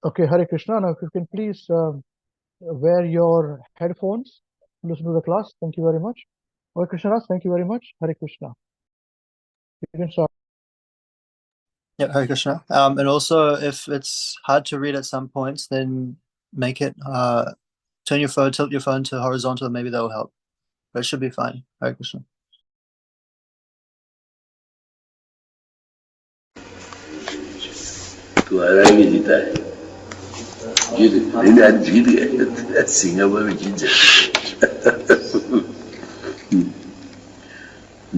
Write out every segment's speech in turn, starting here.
Okay, Hare Krishna. Now, if you can please wear your headphones, listen to the class. Thank you very much. Hare Krishna, thank you very much. Hare Krishna. You can start. Yeah, Hare Krishna. And also, if it's hard to read at some points, then make it turn your phone, tilt your phone to horizontal. Maybe that will help. But it should be fine. Hare Krishna. तो आराम जीता है जीत आज जीत गए Singapore में जीत जाए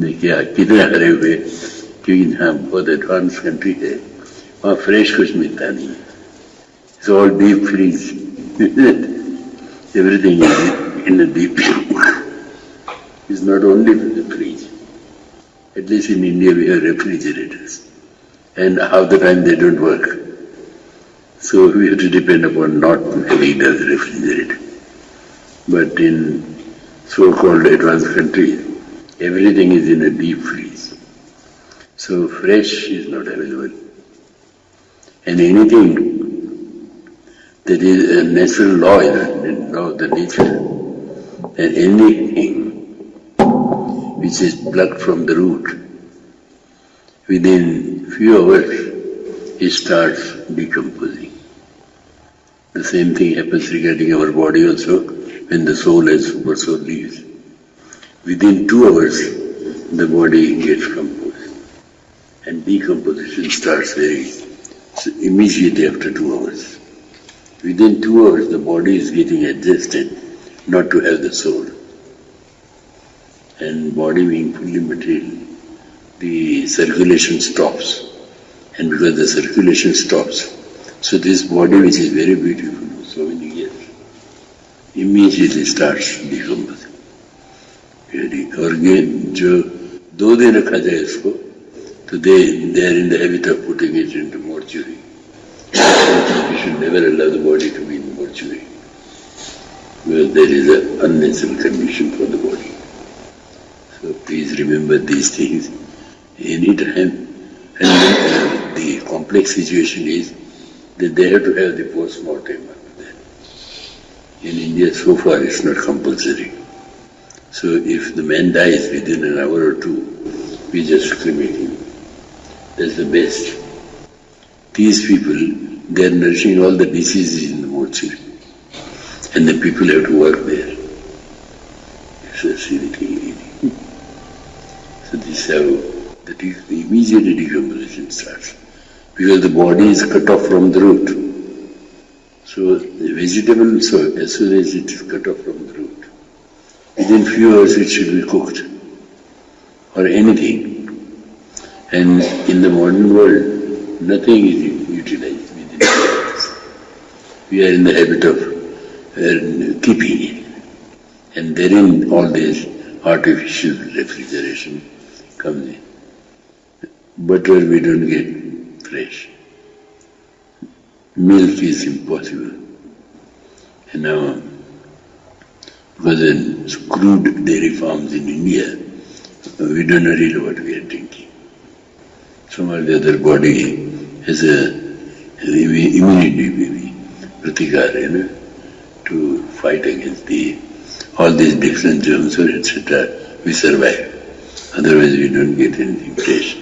देखिए कितने हरे हुए क्योंकि यहाँ बहुत एडवांस कंट्री है वहाँ फ्रेश कुछ मिलता नहीं है It's all deep freeze everything is in a deep it's not only the freeze at least in India we have refrigerators and half the time they don't work. So we have to depend upon not having the refrigerator. But in so-called advanced countries, everything is in a deep freeze. So fresh is not available. And anything that is a natural law, law of the nature, and anything which is plucked from the root, within few hours it starts decomposing. The same thing happens regarding our body also when the soul as super soul leaves. Within 2 hours the body gets composed and decomposition starts immediately after 2 hours. Within 2 hours the body is getting adjusted not to have the soul. And body being fully material, the circulation stops, and because the circulation stops, so this body which is very beautiful for so many years, immediately starts decomposing. और जो 2 दिन रखा जाए इसको, तो they are in the habit of putting it into mortuary. We should never allow the body to be in mortuary, because there is an unnatural condition for the body. So please remember these things. Any time, and the complex situation is that they have to have the post-mortem after that. In India, so far it's not compulsory. So if the man dies within an hour or 2, we just cremate him. That's the best. These people, they are nourishing all the diseases in the mortuary, and the people have to work there. It's a silly thing. So this is how the immediate decomposition starts, because the body is cut off from the root. So the vegetable, so as soon as it is cut off from the root, within few hours it should be cooked, or anything. And in the modern world, nothing is utilized within few hours. We are in the habit of keeping it, and therein all this artificial refrigeration comes in. Butter we don't get fresh. Milk is impossible. And now, because of crude dairy farms in India, we don't know really what we are drinking. Somehow the other body has an immunity, maybe, pratikar, to fight against all these different germs, etc. We survive. Otherwise we don't get anything fresh.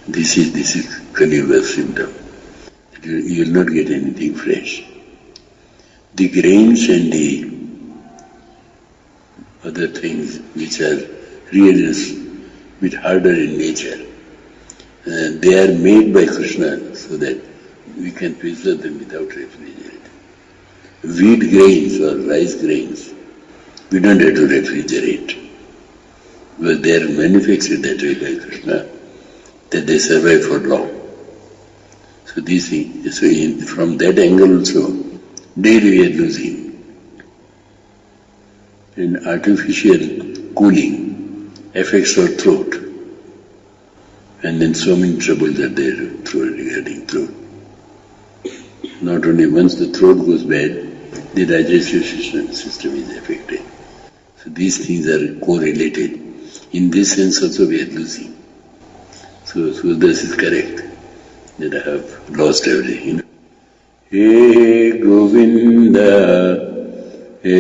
This is Kali-yuga symptom. You will not get anything fresh. The grains and the other things which are really a bit harder in nature, they are made by Krishna so that we can preserve them without refrigerator. Wheat grains or rice grains, we don't have to refrigerate, because they are manufactured that way by Krishna, that they survive for long. So these things, from that angle also, daily we are losing. And artificial cooling affects our throat, and then so many troubles are there regarding throat. Not only once the throat goes bad, the digestive system is affected. So these things are correlated. In this sense also we are losing. So this is correct, that I have lost everything. He Govinda, He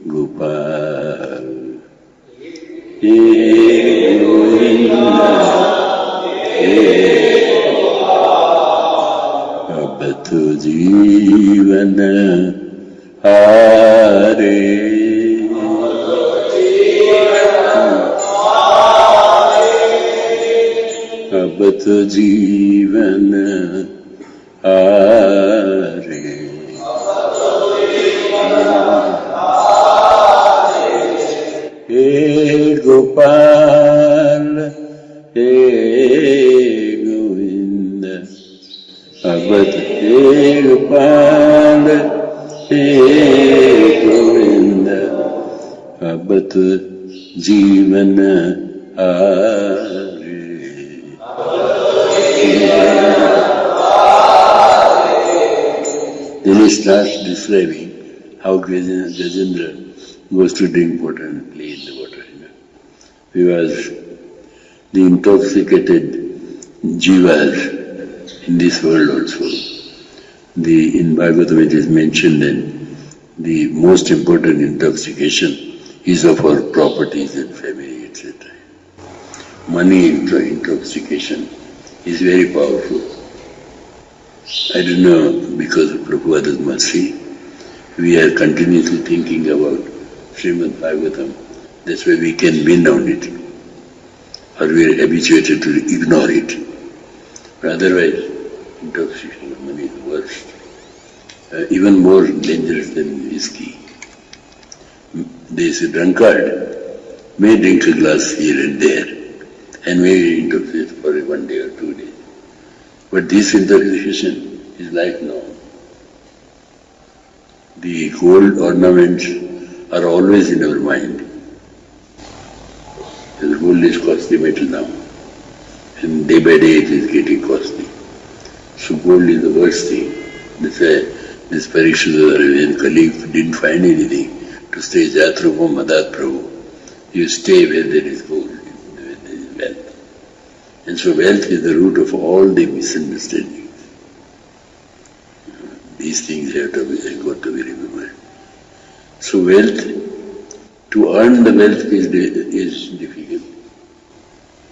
Gopal, He Govinda, He Abhatu Jivana Hare. Abhatu Jivana Hare. He Gopal, He Govinda, Abhatu He Gopal, He Govinda, Abhatu Jivana Hare. Then he starts describing how Gajendra goes to drink water and play in the water. Because the intoxicated jivas in this world also, in Bhagavatam it is mentioned that the most important intoxication is of our properties and family, etc. Money intoxication is very powerful. I don't know, because of Prabhupada's mercy, we are continuously thinking about Srimad Bhagavatam. That's why we can win on it. Or we are habituated to ignore it. But otherwise, intoxication of money is the worst. Even more dangerous than whiskey. There is a drunkard may drink a glass here and there and may be intoxicated for 1 day or 2 days. But this intoxication is lifelong. The gold ornaments are always in our mind. The gold is costly metal now, and day by day it is getting costly. So gold is the worst thing. That's why this Parikshita, when Kali didn't find anything to stay Jatrupo Madat Prabhu, you stay where there is gold, where there is wealth. And so wealth is the root of all the misunderstandings. These things have got to be remembered. So wealth, to earn the wealth is difficult,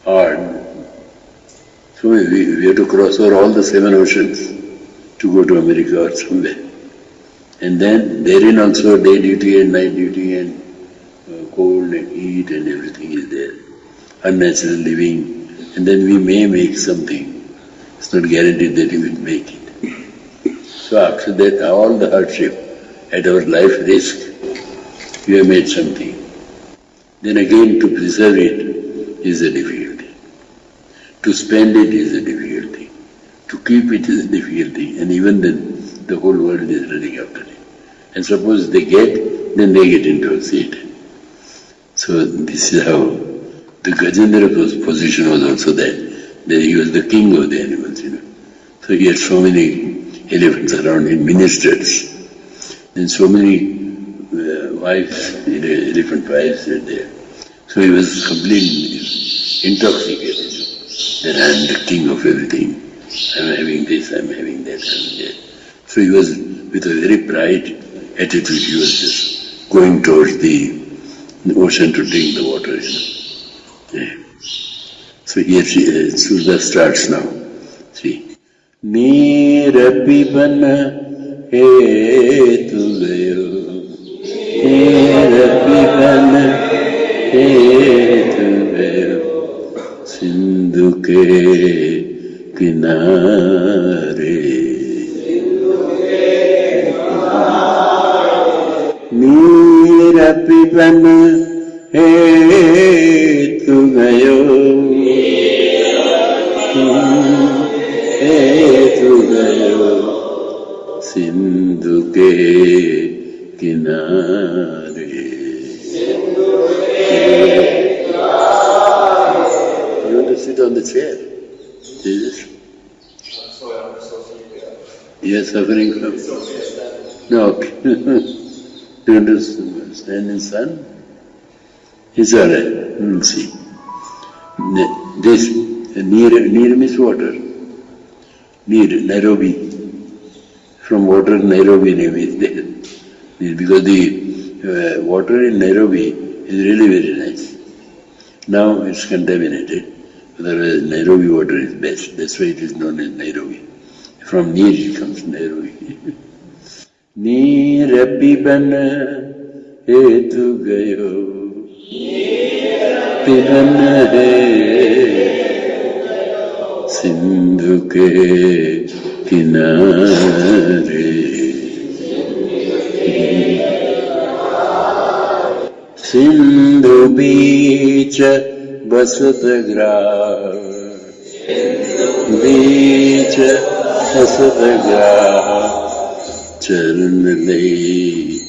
hard. So we have to cross over all the 7 oceans to go to America or somewhere. And then therein also day duty and night duty and cold and heat and everything is there. Unnatural living. And then we may make something. It's not guaranteed that we will make it. So after that, all the hardship, at our life risk, we have made something. Then again to preserve it is a difficulty. To spend it is a difficulty. To keep it is a difficulty. And even then, the whole world is running after it. And suppose they get, then they get intoxicated. So this is how the Gajendra's position was also that he was the king of the animals, So he had so many elephants around him, ministers, and so many wives, elephant wives were there. So he was completely intoxicated. That I am the king of everything. I am having this, I am having that, I am that. So he was, with a very pride attitude, he was just going towards the ocean to drink the water, Yeah. So here Surya starts now. See. Nirapibana hetu gayo, Nirapibana hetu gayo, Sindhu ke kinare. Nirapibana hetu gayo, Sindhu ke kinare. You want to sit on the chair? Jesus? You are suffering from? No. You want to stand in sun? It's all right. See. This, near means water. Near, Nairobi. from water Nairobi name is there. Because the water in Nairobi is really very nice. Now it's contaminated. Otherwise Nairobi water is best. That's why it is known as Nairobi. From Neer it comes, Nairobi. Neer piban hetu gayo. Piban he Sindhu ke kinare. Sindhu beach basat grah. Beach basat grah. Charan lay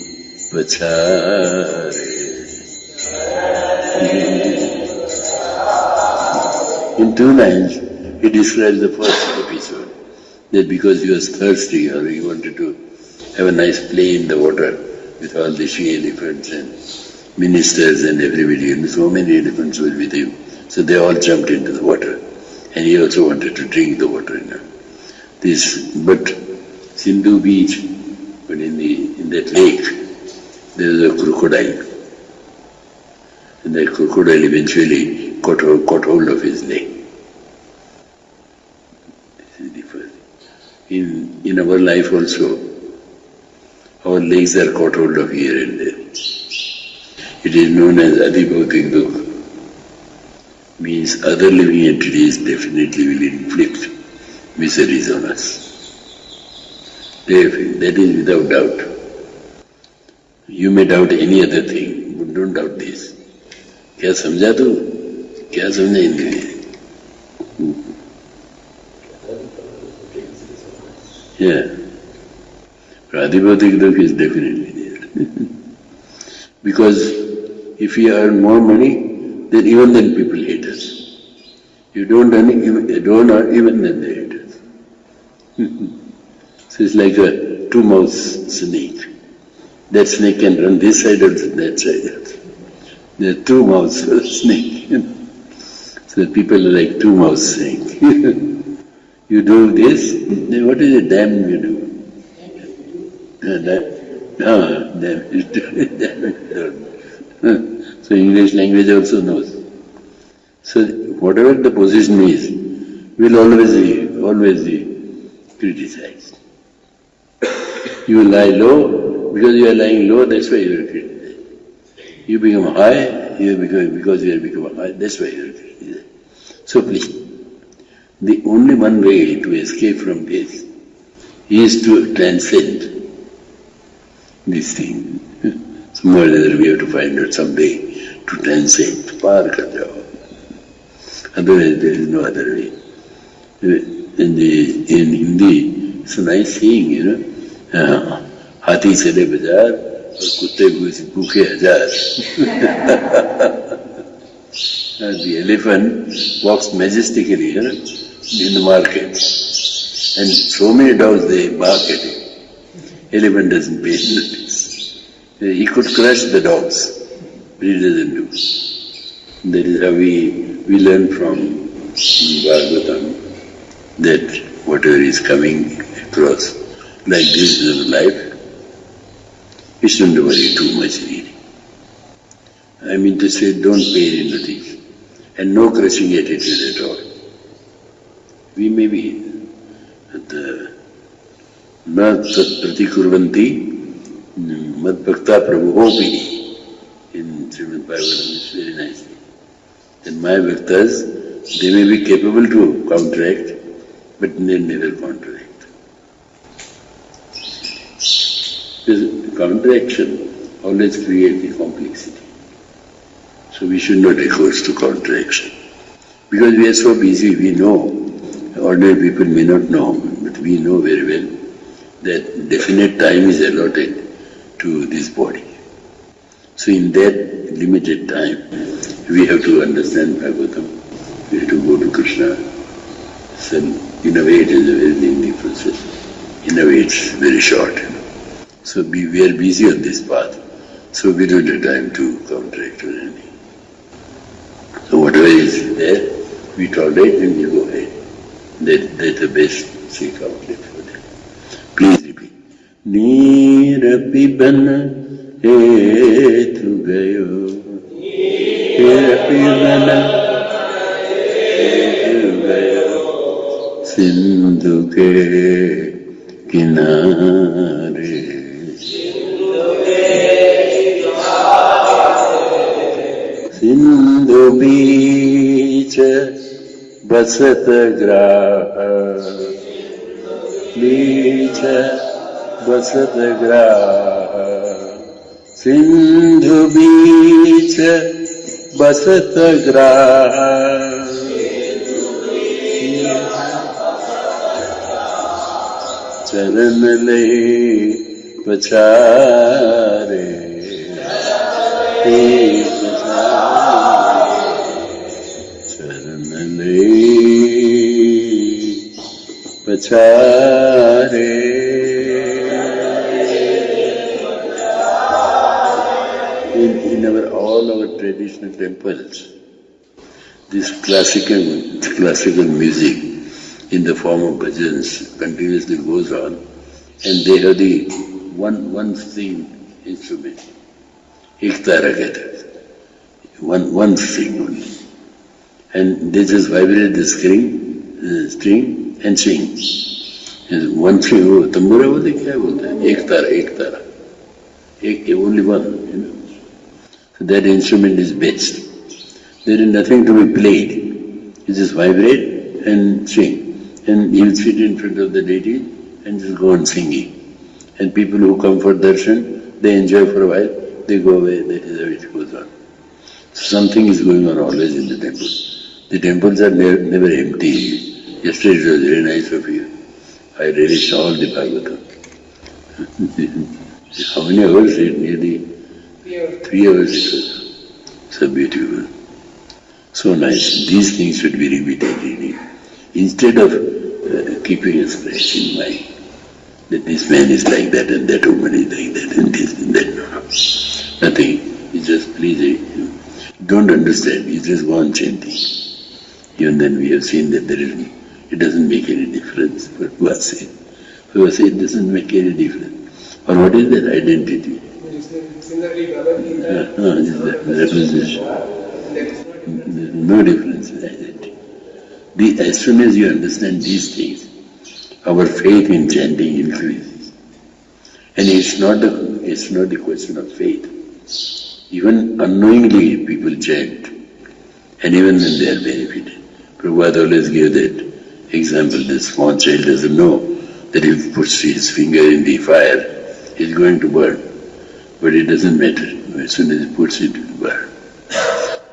pachare. In 2 lines, he describes the first episode, that because he was thirsty or he wanted to have a nice play in the water with all the she-elephants and ministers and everybody, and so many elephants were with him. So they all jumped into the water, and he also wanted to drink the water. But Sindhu beach, but in that lake, there was a crocodile. And that crocodile eventually caught hold of his leg. This is the first. In our life also, our legs are caught hold of here and there. It is known as Adhibhautik Dukh. Means other living entities definitely will inflict miseries on us. That is without doubt. You may doubt any other thing, but don't doubt this. क्या समझा तू? क्या समझा इनके लिए? Yeah. Adhibhautik Dukh is definitely there. Because if we earn more money, then even then people hate us. You don't earn, even then they hate us. So it's like a 2-mouth snake. That snake can run this side or that side. There are 2 mouths for a snake. So people are like 2 mouths snake. You do this, then what is the damn you do? So English language also knows. So whatever the position is, will always be criticized. You lie low, because you are lying low, that's why you are criticized. You become high, because you have become high, that's why you are criticized. So please, the only one way to escape from this is to transcend this thing. Somewhere or other we have to find out someday to transcend. Par kar jao. Otherwise there is no other way. In Hindi, it's a nice saying, Hathi chale bazaar, aur kutte bhooke hazaar. The elephant walks majestically in the market, and so many dogs they bark at him. Elephant doesn't pay notice. He could crush the dogs, but he doesn't do. That is how we learn from Bhagavatam that whatever is coming across like this in life, we shouldn't worry too much really. I mean to say, don't pay notice, and no crushing attitude at all. We may be na tat pratikurvanti mad bhakta prabhuhopi in Srimad Bhagavatam, it's very nicely. And my bhaktas, they may be capable to counteract, but they never counteract. Because counteraction always creates the complexity. So we should not recourse to counteraction. Because we are so busy, we know, ordinary people may not know, but we know very well that definite time is allotted to this body. So in that limited time, we have to understand Bhagavatam, we have to go to Krishna. So in a way it is a very lengthy process, in a way it's very short. So we are busy on this path, so we don't have time to counteract or anything. So whatever is there, we tolerate and we go ahead. That's the best seek outlet for that. Please repeat. नीर पिबन हेतु गयो नीर पिबन हेतु गयो सिंधु के किनारे सिंधु बीच बसत ग्राह बीच बसत ग्राह सिंधु बीच बसत ग्राह चरण ले पछारे चरण ले पछारे in all our traditional temples, this classical music in the form of bhajans continuously goes on, and they have the one string instrument, ektara kehte hain, one string only, and they just vibrate the string and sing. One string, oh, tambura bolte kya bolte hain? Ektara, only one, you know. So that instrument is best. There is nothing to be played. You just vibrate and sing. And you sit in front of the deity and just go on singing. And people who come for darshan, they enjoy for a while, they go away, that is how it goes on. Something is going on always in the temple. The temples are never empty. Yesterday it was very nice of you. I relished all the Bhagavatam. How many hours? Nearly 3 hours it was. So beautiful. So nice. These things should be repeated really. Instead of keeping a scratch in mind that this man is like that and that woman is like that and this and that. No. Nothing. You just please don't understand. You just go on chanting. Even then we have seen that it doesn't make any difference. But who has said it doesn't make any difference. Or what is that identity? Representation. No difference in identity. As soon as you understand these things, our faith in chanting increases. And it's not a question of faith. Even unknowingly people chant, and even when they are benefited. Prabhupada always gave that example. The small child doesn't know that if he puts his finger in the fire, he's going to burn. But it doesn't matter. As soon as he puts it, it will burn.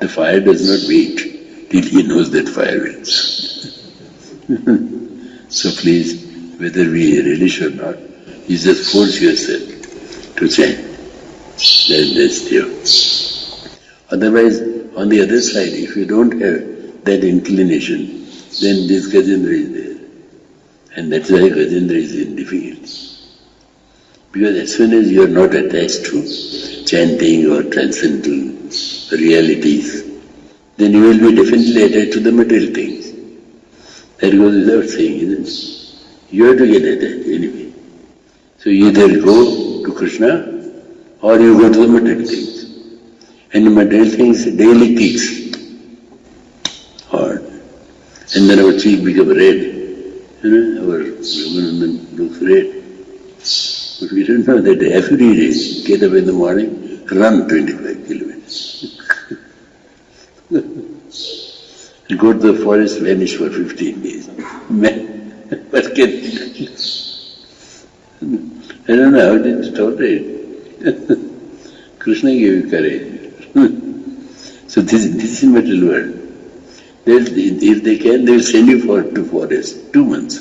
The fire does not wait till he knows that fire will burn. So please, whether we relish or not, you just force yourself to chant. That's there. Otherwise, on the other side, if you don't have that inclination, then this Gajendra is there. And that's why Gajendra is in difficulty. Because as soon as you are not attached to chanting or transcendental realities, then you will be definitely attached to the material things. That goes without saying, isn't it? You have to get attached anyway. So you either go to Krishna or you go to the material things. And the material things daily kicks hard. And then our cheek becomes red. You know, our Raghunandan looks red. But we don't know that every day, get up in the morning, run 25 kilometers. And go to the forest, vanish for 15 days. What can I don't know, how did you tolerate? Krishna gave you courage. So this is material world. If they can, they will send you to forest, 2 months.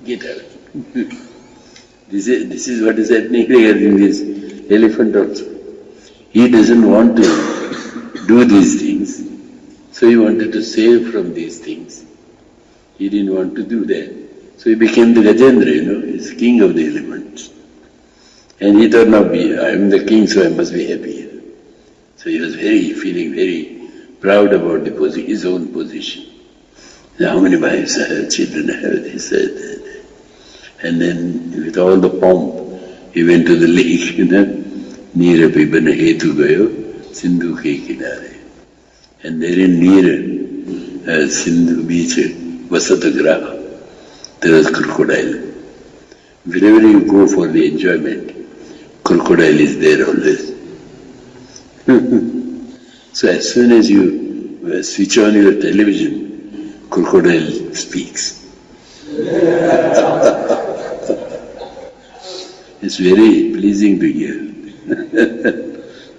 Get out. This is what is happening regarding this elephant also. He doesn't want to do these things, so he wanted to save from these things. He didn't want to do that. So he became the Gajendra, he's king of the elephants. And he thought, now I am the king, so I must be happy. So he was feeling very proud about his own position. How many wives I have, children I have, this, that. And then with all the pomp, He went to the lake, Neera pibana hetu gayo, Sindhu ke kinare. And therein near Sindhu beach, Vasatagraha, there was crocodile. Wherever you go for the enjoyment, crocodile is there always. So as soon as you switch on your television, crocodile speaks. It's very pleasing to hear.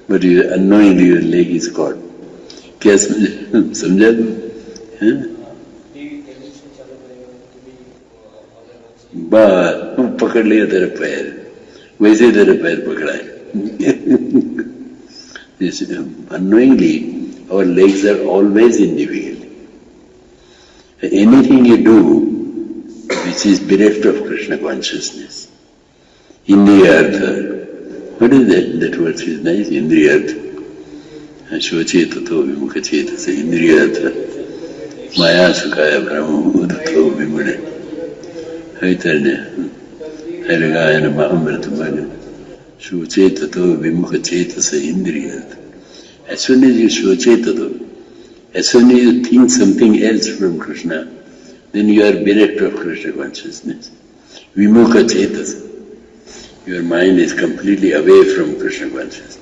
But unknowingly your leg is caught. क्या समझा बस पकड़ लिया तेरा पैर वैसे तेरा पैर पकड़ा है unknowingly our legs are always in difficulty. Anything you do which is bereft of Krishna consciousness, Indriyartha, what is that? That word is nice, Indriyartha. Shvachetato vimukachetasa Indriyartha Maya Sukaya Brahma Udato Vimune Haitanya Haragayana Mahamritamana Shvachetato vimukachetasa Indriyartha. As soon as you shvachetato, as soon as you think something else from Krishna, then you are bereft of Krishna consciousness. Vimukha chetasa. Your mind is completely away from Krishna consciousness.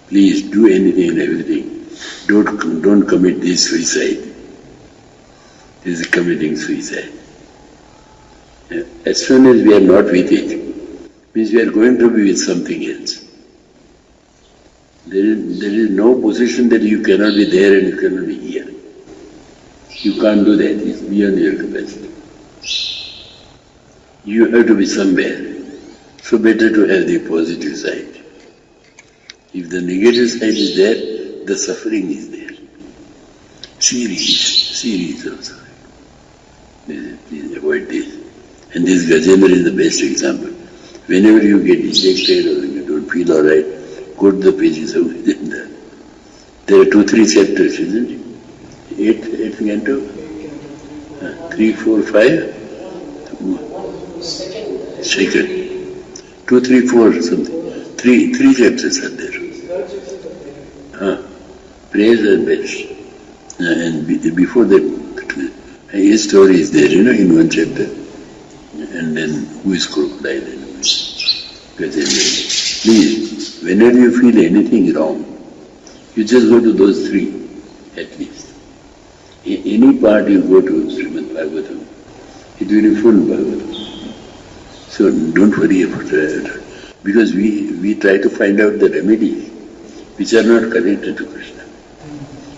Please do anything and everything. Don't commit this suicide. This is committing suicide. As soon as we are not with it, means we are going to be with something else. There is no position that you cannot be there and you cannot be here. You can't do that. It's beyond your capacity. You have to be somewhere. So better to have the positive side. If the negative side is there, the suffering is there. Series of suffering. Please avoid this. And this Gajendra is the best example. Whenever you get dejected or you don't feel alright, go to the pages of Gajendra. There are 2-3 chapters, isn't it? 8 canto? 3, 4, 5? Second. 2, 3, 4 something. 3 chapters are there. Praise and best. And before that, his story is there, in one chapter. And then who is crocodile? Please, whenever you feel anything wrong, you just go to those 3, at least. Any part you go to Srimad Bhagavatam, it will be full Bhagavatam. So don't worry about that. Because we try to find out the remedies which are not connected to Krishna.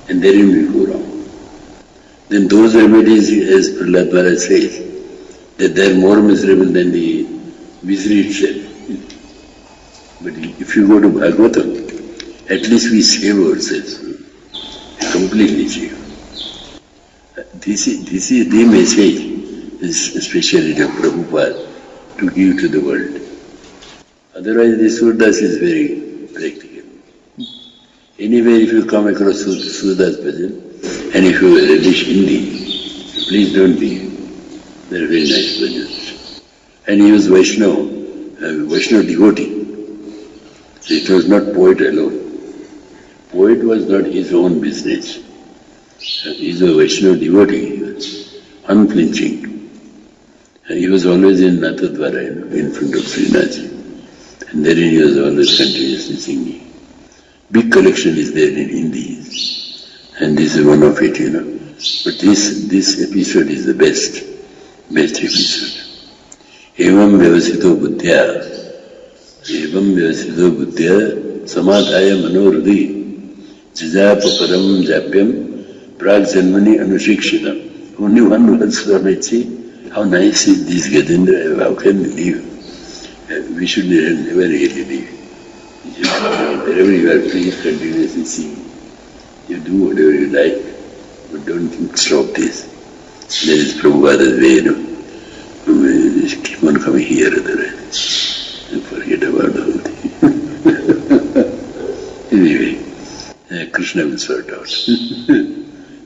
And therein we go wrong. Then those remedies, as Prahlad Maharaj says, that they are more miserable than the misery itself. But if you go to Bhagavatam, at least we save ourselves. Completely save. This is the message, this speciality of Prabhupada, to give to the world. Otherwise, the Surdas is very practical. Anywhere, if you come across Surdas bhajan, and if you relish Hindi, please don't be. They're very nice bhajans. And he was Vaishnava devotee. So it was not poet alone. Poet was not his own business. He is a Vaishnava devotee. He was unflinching. He was always in Natadvara, in front of Srinathji. And therein he was always continuously singing. Big collection is there in Hindi. And this is one of it, But this episode is the best episode. Evam vyavasito buddhya samadhaya manorudhi jijapa param japyam prag janmani anushikshitam. Only one word, Swami, how nice is this Gajendra, how can we live? We should never really live. Wherever you are, please continuously sing. You do whatever you like, but don't stop this. There is Prabhupada's way, Just keep on coming here, otherwise, and forget about the whole thing. Anyway, Krishna will sort out.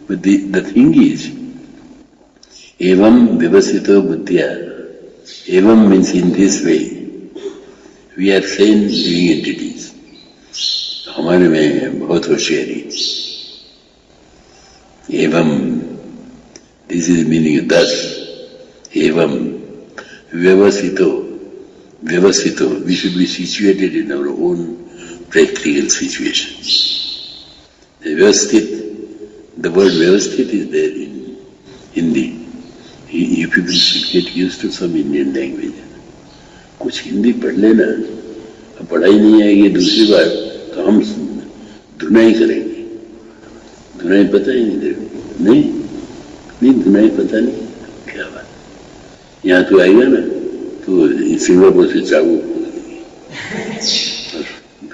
But the thing is, evam vivasito buddhya. Evam means in this way. We are sane living entities. हमारे में बहुत होशियारी. एवं, this is meaning thus. Evam, vyavasito, we should be situated in our own practical situation. The vyavasthit, the word vyavasthit is there in Hindi. You people should get used to some Indian language. कुछ हिंदी पढ़ लेना, अब पढ़ाई नहीं आएगी दूसरी बार तो हम धुनाई करेंगे. धुनाई पता ही नहीं तेरे नहीं धुनाई पता नहीं क्या बात. यहाँ तो आएगा ना तो सिंगापुर से चाकू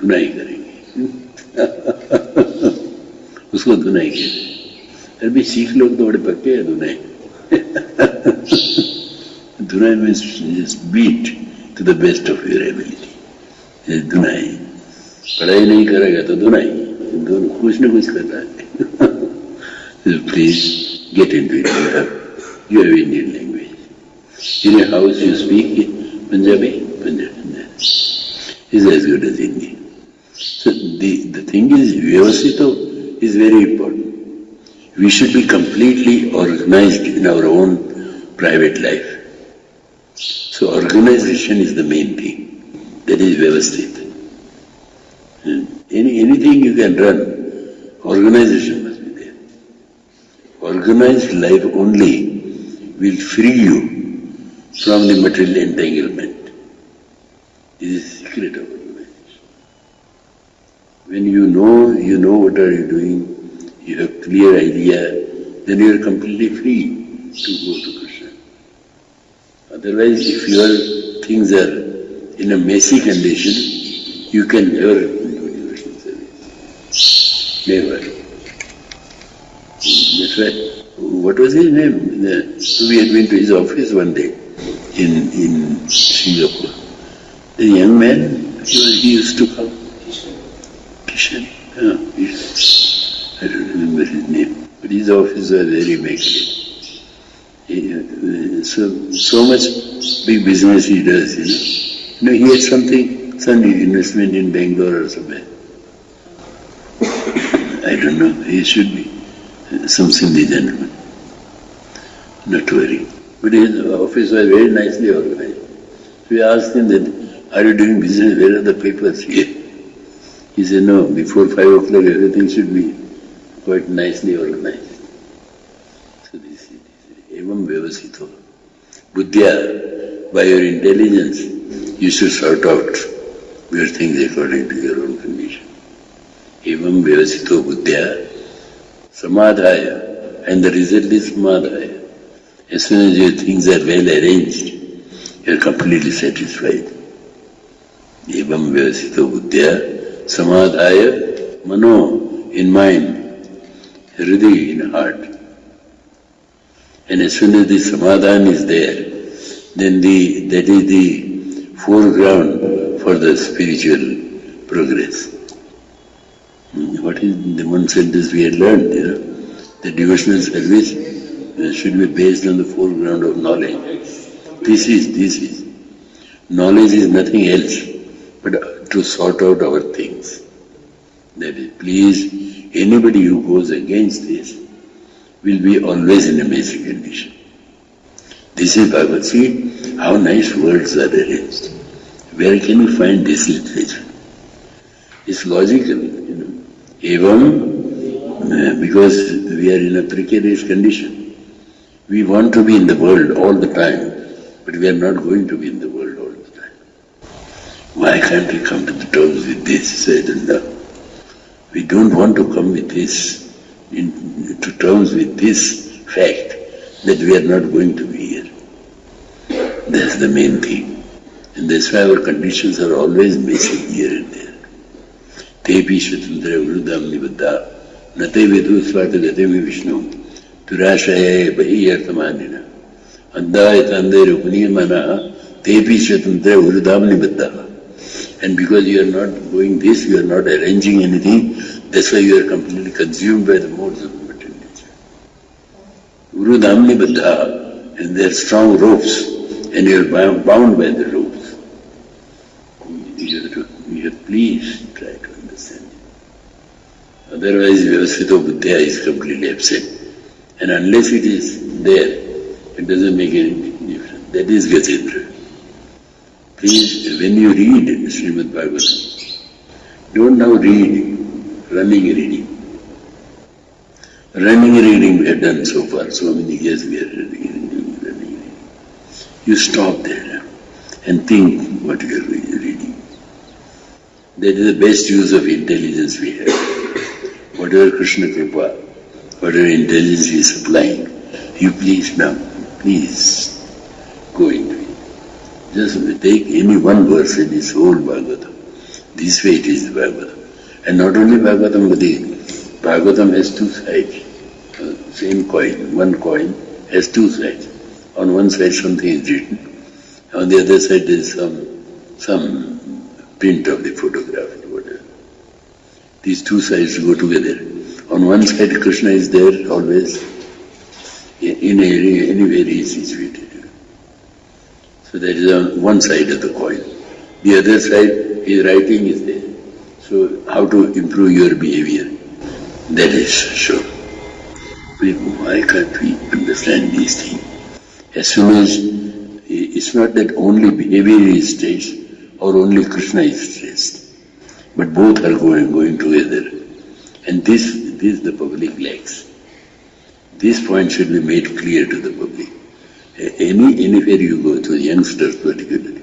धुनाई करेंगे. उसको धुनाई कहते. अरे भी सीख लोग तो बड़े पक्के हैं धुनाई. धुनाई means beat to the best of your ability. धुनाई. पढ़ाई नहीं करेगा तो धुनाई. दोनों कुछ न कुछ करता है. Please get into it. You have Indian language. In a house you speak Punjabi. Punjabi is as good as Hindi. So the thing is, vyavasito is very important. We should be completely organized in our own private life. So organization is the main thing. That is vyavasthit. Anything you can run, organization must be there. Organized life only will free you from the material entanglement. This is the secret of organization. When you know what are you doing, you have clear idea, then you are completely free to go to Krishna. Otherwise, if your things are in a messy condition, you can never do devotional service. Never. That's why, what was his name? We had been to his office one day in Singapore. The young man, he used to come. Kishan. I don't remember his name. But his office was very immaculate. So much big business he does, you know. He had some investment in Bangalore or somewhere. I don't know, he should be some Sindhi gentleman. Not to worry. But his office was very nicely organized. So we asked him that, are you doing business? Where are the papers here? He said, no, before 5 o'clock everything should be quite nicely organized. So this is evam vyavasito. Buddhya, by your intelligence, you should sort out your things according to your own condition. Evam vyavasito buddhya samadhaya, and the result is samadhaya. As soon as your things are well arranged, you are completely satisfied. Evam vyavasito buddhya samadhaya mano, in mind, hridaya, in heart. And as soon as the samadhan is there, then that is the foreground for the spiritual progress. What is the one sentence we had learned, the devotional service should be based on the foreground of knowledge. This is. Knowledge is nothing else but to sort out our things. That is, please, anybody who goes against this will be always in a messy condition. This is Bhagavad. See how nice words are arranged. Where can you find this literature? It's logical, Evam, because we are in a precarious condition. We want to be in the world all the time, but we are not going to be in the world all the time. Why can't we come to the terms with this? I don't know. We don't want to come with this, to terms with this fact that we are not going to be here. That's the main thing. And that's why our conditions are always missing here and there. Tepi Shatandra Vrudam Nibadha Nate Vedu Svata Gatemi Vishnu Turashaya Bahi Arthamanina Andaya Tandere Puniyamana Tepi Shatandra Vrudam Nibadha. And because you are not doing this, you are not arranging anything, that's why you are completely consumed by the modes of the material nature. Vrudamni Baddha, and they are strong ropes, and you are bound by the ropes. Please try to understand it. Otherwise, Vyavasthito Buddhya is completely absent. And unless it is there, it doesn't make any difference. That is Gajendra. Please, when you read Srimad Bhagavatam, don't now read running reading. Running reading we have done so far, so many years we are running reading. You stop there and think what you are reading. That is the best use of intelligence we have. Whatever Krishna Kripa, whatever intelligence he is supplying, you please go into it. Just take any one verse in this whole Bhagavatam. This way it is Bhagavatam. And not only Bhagavatam, but the Bhagavatam has two sides. Same coin, one coin has two sides. On one side something is written, on the other side there is some print of the photograph or whatever. These two sides go together. On one side Krishna is there always, anywhere he is situated. So that is on one side of the coin. The other side, his writing is there. So how to improve your behavior, that is shown. Why can't we understand these things? As soon as it's not that only behavior is stressed or only Krishna is stressed, but both are going together. And this the public lacks. This point should be made clear to the public. Anywhere you go, to the youngsters particularly,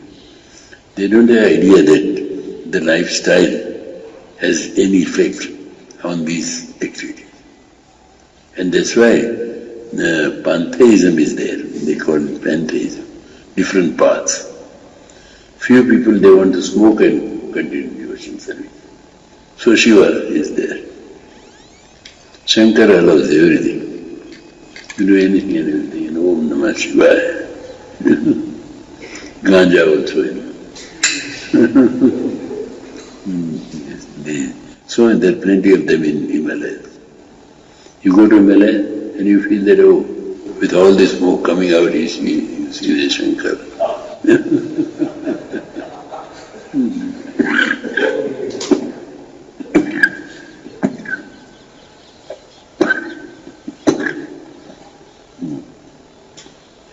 they don't have idea that the lifestyle has any effect on these activities. And that's why pantheism is there. They call it pantheism. Different paths. Few people, they want to smoke and continue devotion service. So Shiva is there. Shankara allows everything. You do anything and everything. And Om Namah Shivaya. Ganja also, So there are plenty of them in Himalayas. You go to Himalaya and you feel that, with all this smoke coming out, you see the Shankara.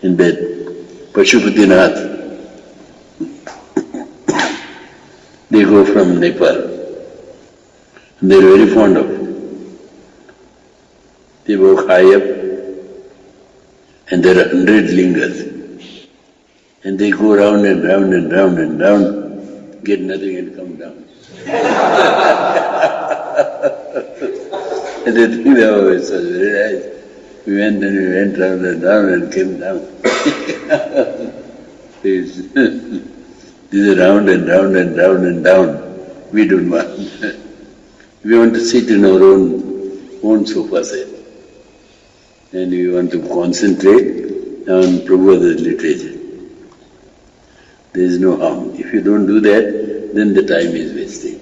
In that Pashupatinath, they go from Nepal. And they are very fond of it. They walk high up and there are 100 lingas. And they go round and round and round and round, get nothing and come down. And they think, it was very nice. We went round and round and came down. This is round and round and round and down. We don't want. We want to sit in our own sofa set. And we want to concentrate on Prabhupada's literature. There is no harm. If you don't do that, then the time is wasted.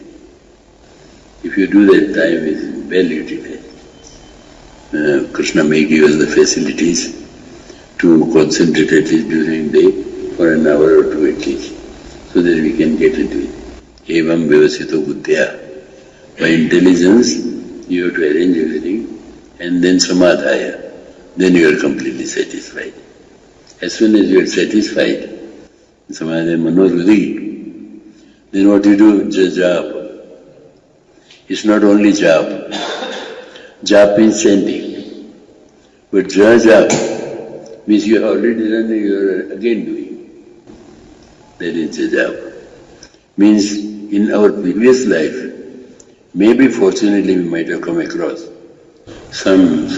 If you do that, time is well utilized. Krishna may give us the facilities to concentrate at least during the day for an hour or two at least, so that we can get into it. Evam Vyavasthito Buddhya. By intelligence, you have to arrange everything, and then samadhaya, then you are completely satisfied. As soon as you are satisfied, samadhaya manorudhi, then what you do? Japa. It's not only japa. Japa means chanting. But japa means you have already done it, you are again doing. That is japa. Means in our previous life, maybe fortunately we might have come across some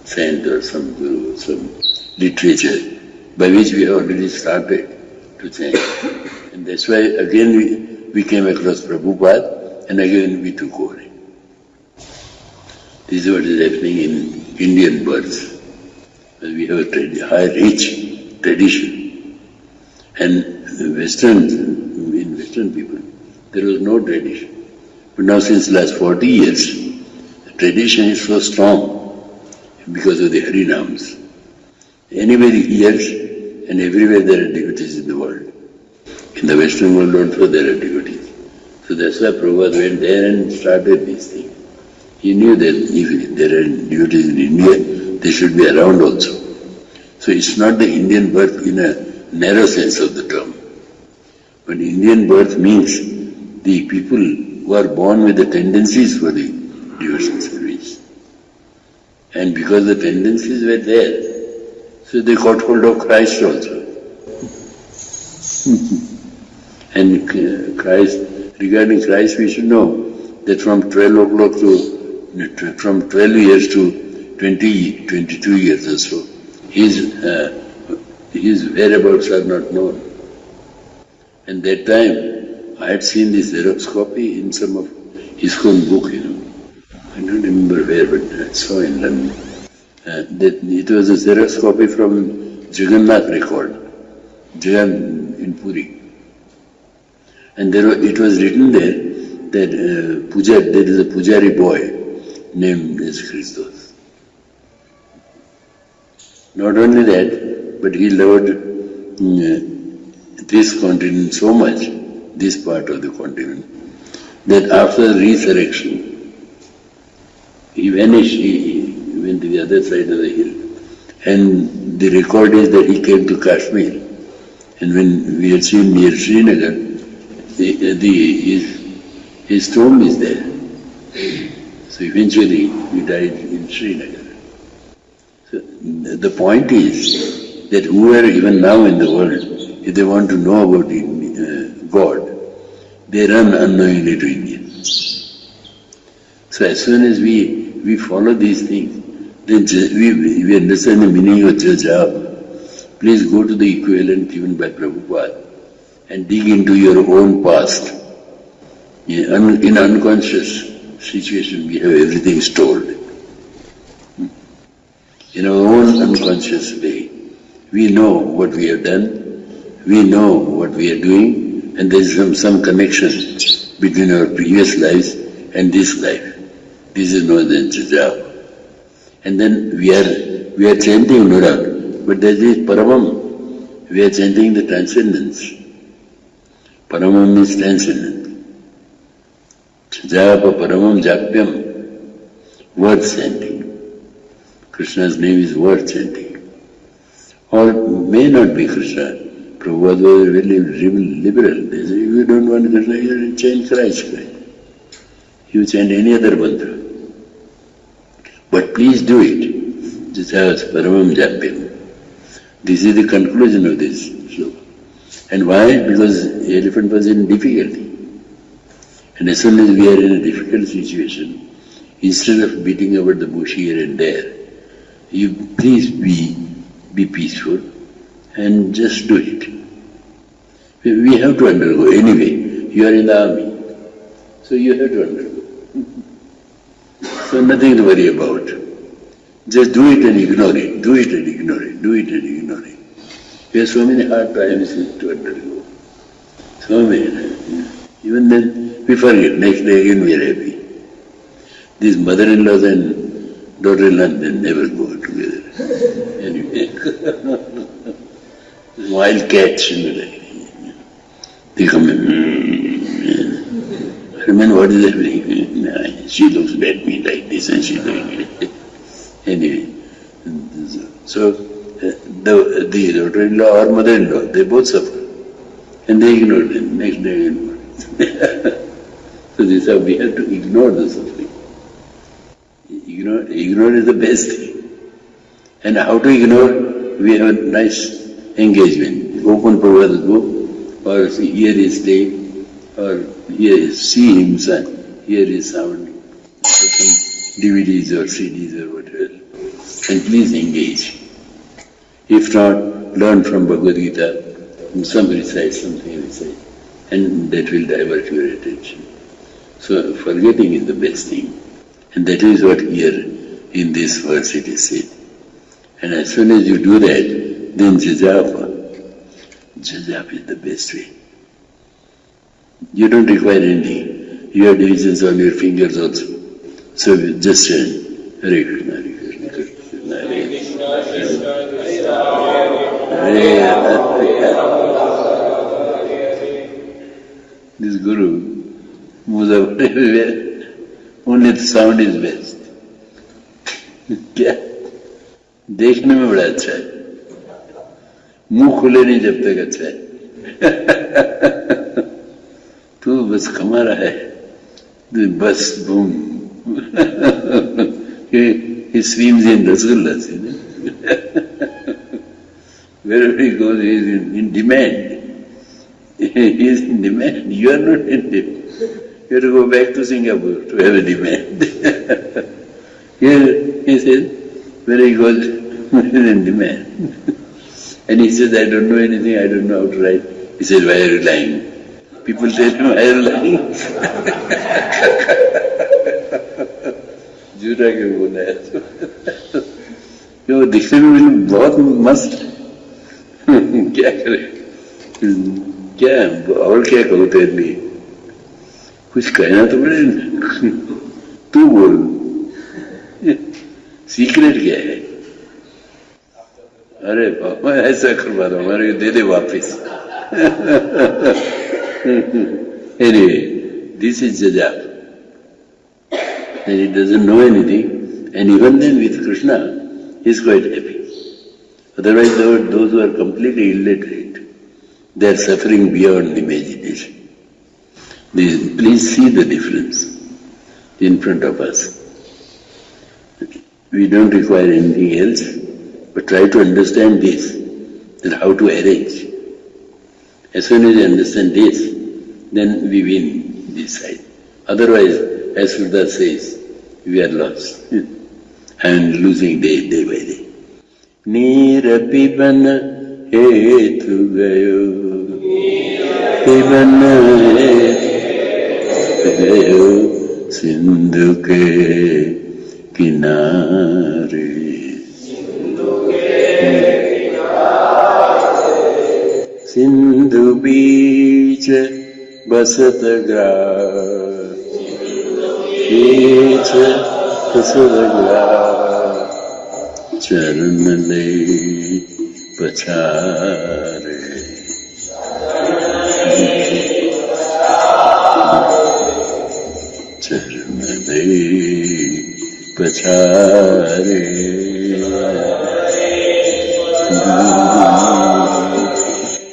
saint or some guru, some literature by which we have already started to chant. And that's why again we came across Prabhupada and again we took over it. This is what is happening in Indian births. We have a high rich tradition. And in Western people, there was no tradition. But now since last 40 years, the tradition is so strong because of the Harinams. Anybody hears, and everywhere there are devotees in the world. In the Western world also there are devotees. So that's why Prabhupada went there and started this thing. He knew that if there are devotees in India, they should be around also. So it's not the Indian birth in a narrow sense of the term. But Indian birth means the people who are born with the tendencies for the devotional service. And because the tendencies were there, so they got hold of Christ also. And regarding Christ, we should know that from 12 o'clock from 12 years to 20, 22 years or so, his whereabouts are not known. And that time, I had seen this Xerox copy in some of his own book, I don't remember where, but I saw in London. That it was a Xerox copy from Jagannath record, Jagan in Puri. And it was written there that there is a Pujari boy named as Christos. Not only that, but he loved this continent so much, this part of the continent, that after resurrection, he vanished, he went to the other side of the hill. And the record is that he came to Kashmir. And when we had seen near Srinagar, his tomb is there. So eventually he died in Srinagar. So the point is that whoever even now in the world, if they want to know about God, they run unknowingly to India. So as soon as we follow these things, then we understand the meaning of Jajab. Please go to the equivalent given by Prabhupada and dig into your own past. In unconscious situation, we have everything stored. In our own unconscious way, we know what we have done, we know what we are doing, and there is some connection between our previous lives and this life. This is known as Jajab. And then we are chanting, no doubt, but there is Paramam. We are chanting the Transcendence. Paramam means transcendence. Japa Paramam Japyam, word chanting. Krishna's name is word chanting. Or may not be Krishna. Prabhupada was very liberal. They say, if you don't want Krishna, you chant Christ. You chant any other mantra. But please do it. Just as Paramam Japyam. This is the conclusion of this sloka. And why? Because the elephant was in difficulty. And as soon as we are in a difficult situation, instead of beating about the bush here and there, you please be peaceful and just do it. We have to undergo anyway. You are in the army, so you have to undergo. So nothing to worry about. Just do it and ignore it, do it and ignore it, do it and ignore it. We have so many hard times to undergo. So many times. Even then, we forget. Next day again we are happy. These mother-in-laws and daughter-in-law, they never go together. Anyway. Wild cats, they come in. I mean, what is happening? She looks at me like this and she's doing it. Anyway. So, the daughter-in-law or mother-in-law, they both suffer. And they ignore them. Next day again. So this is how we have to ignore the suffering. Ignore is the best thing. And how to ignore? We have a nice engagement. Open Prabhupada's book, or hear his tape, or see him hear his sound, some DVDs or CDs or whatever. And please engage. If not, learn from Bhagavad Gita, some recite, something recite, and that will divert your attention. So forgetting is the best thing. And that is what here in this verse it is said. And as soon as you do that, then Jajapa is the best way. You don't require anything. You have divisions on your fingers also. So just chant Hare Krishna, Hare Krishna, Krishna Hare Hare. This Guru, moves about everywhere. Only the sound is best. क्या देखने में बड़ा अच्छा है, मुंह खुले नहीं जब तक अच्छा है. तू बस कमा रहा है, बस boom. He swims in rasgullas. Wherever he goes, he is in demand. He is in demand. You are not in demand. You have to go back to Singapore to have a demand. Here he says, where he goes, he is in demand. And he says, I don't know anything, I don't know how to write. He says, why are you lying? People tell him, why are you lying? झूठा क्यों बोला है? वो दिखने में बहुत मस्त, क्या करे, क्या और क्या कहो तेरे लिए, कुछ कहना तो पड़े, तू बोल, सीक्रेट क्या है? अरे बाबा ऐसा करवा दो, हमारे दे दे वापिस. Anyway, this is Jajab. And he doesn't know anything, and even then with Krishna, he is quite happy. Otherwise, those who are completely illiterate, they are suffering beyond imagination. Please see the difference in front of us. We don't require anything else, but try to understand this, that how to arrange. As soon as you understand this, then we win this side. Otherwise, as Sudas says, we are lost and losing day by day. Neera pibana hetu gayo, pibana hetu gayo, sindhu ke kinare. Sindhu beach basat gra. Beach basat gra. Charan le pachare. Charan le pachare.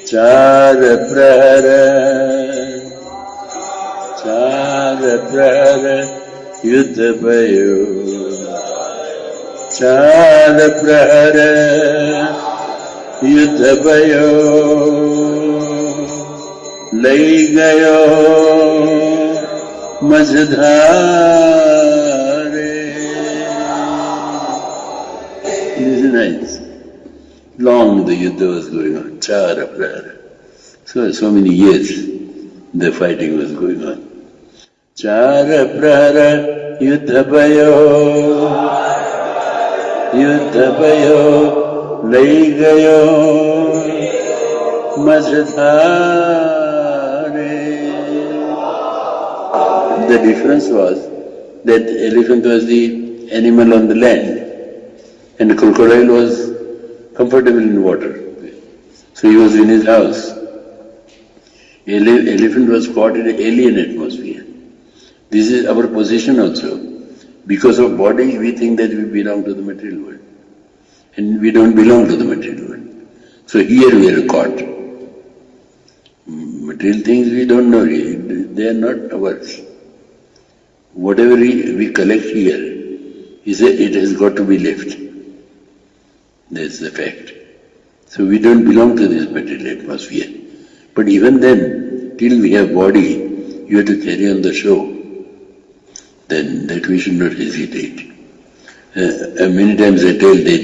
Char prahara yuddha bhayo. Char prahara yuddha bhayo. Lai gayo mazdhare. This is nice. Long the yuddha was going on, chara prahara. So many years the fighting was going on. Chara prahara yuddha bhayo, lai gayo mazdhare. The difference was that the elephant was the animal on the land and the crocodile was comfortable in water. So he was in his house. Elephant was caught in an alien atmosphere. This is our position also. Because of body, we think that we belong to the material world. And we don't belong to the material world. So here we are caught. Material things we don't know, they are not ours. Whatever we collect here, it has got to be left. That's the fact. So we don't belong to this material atmosphere. But even then, till we have body, you have to carry on the show. Then that we should not hesitate. Many times I tell that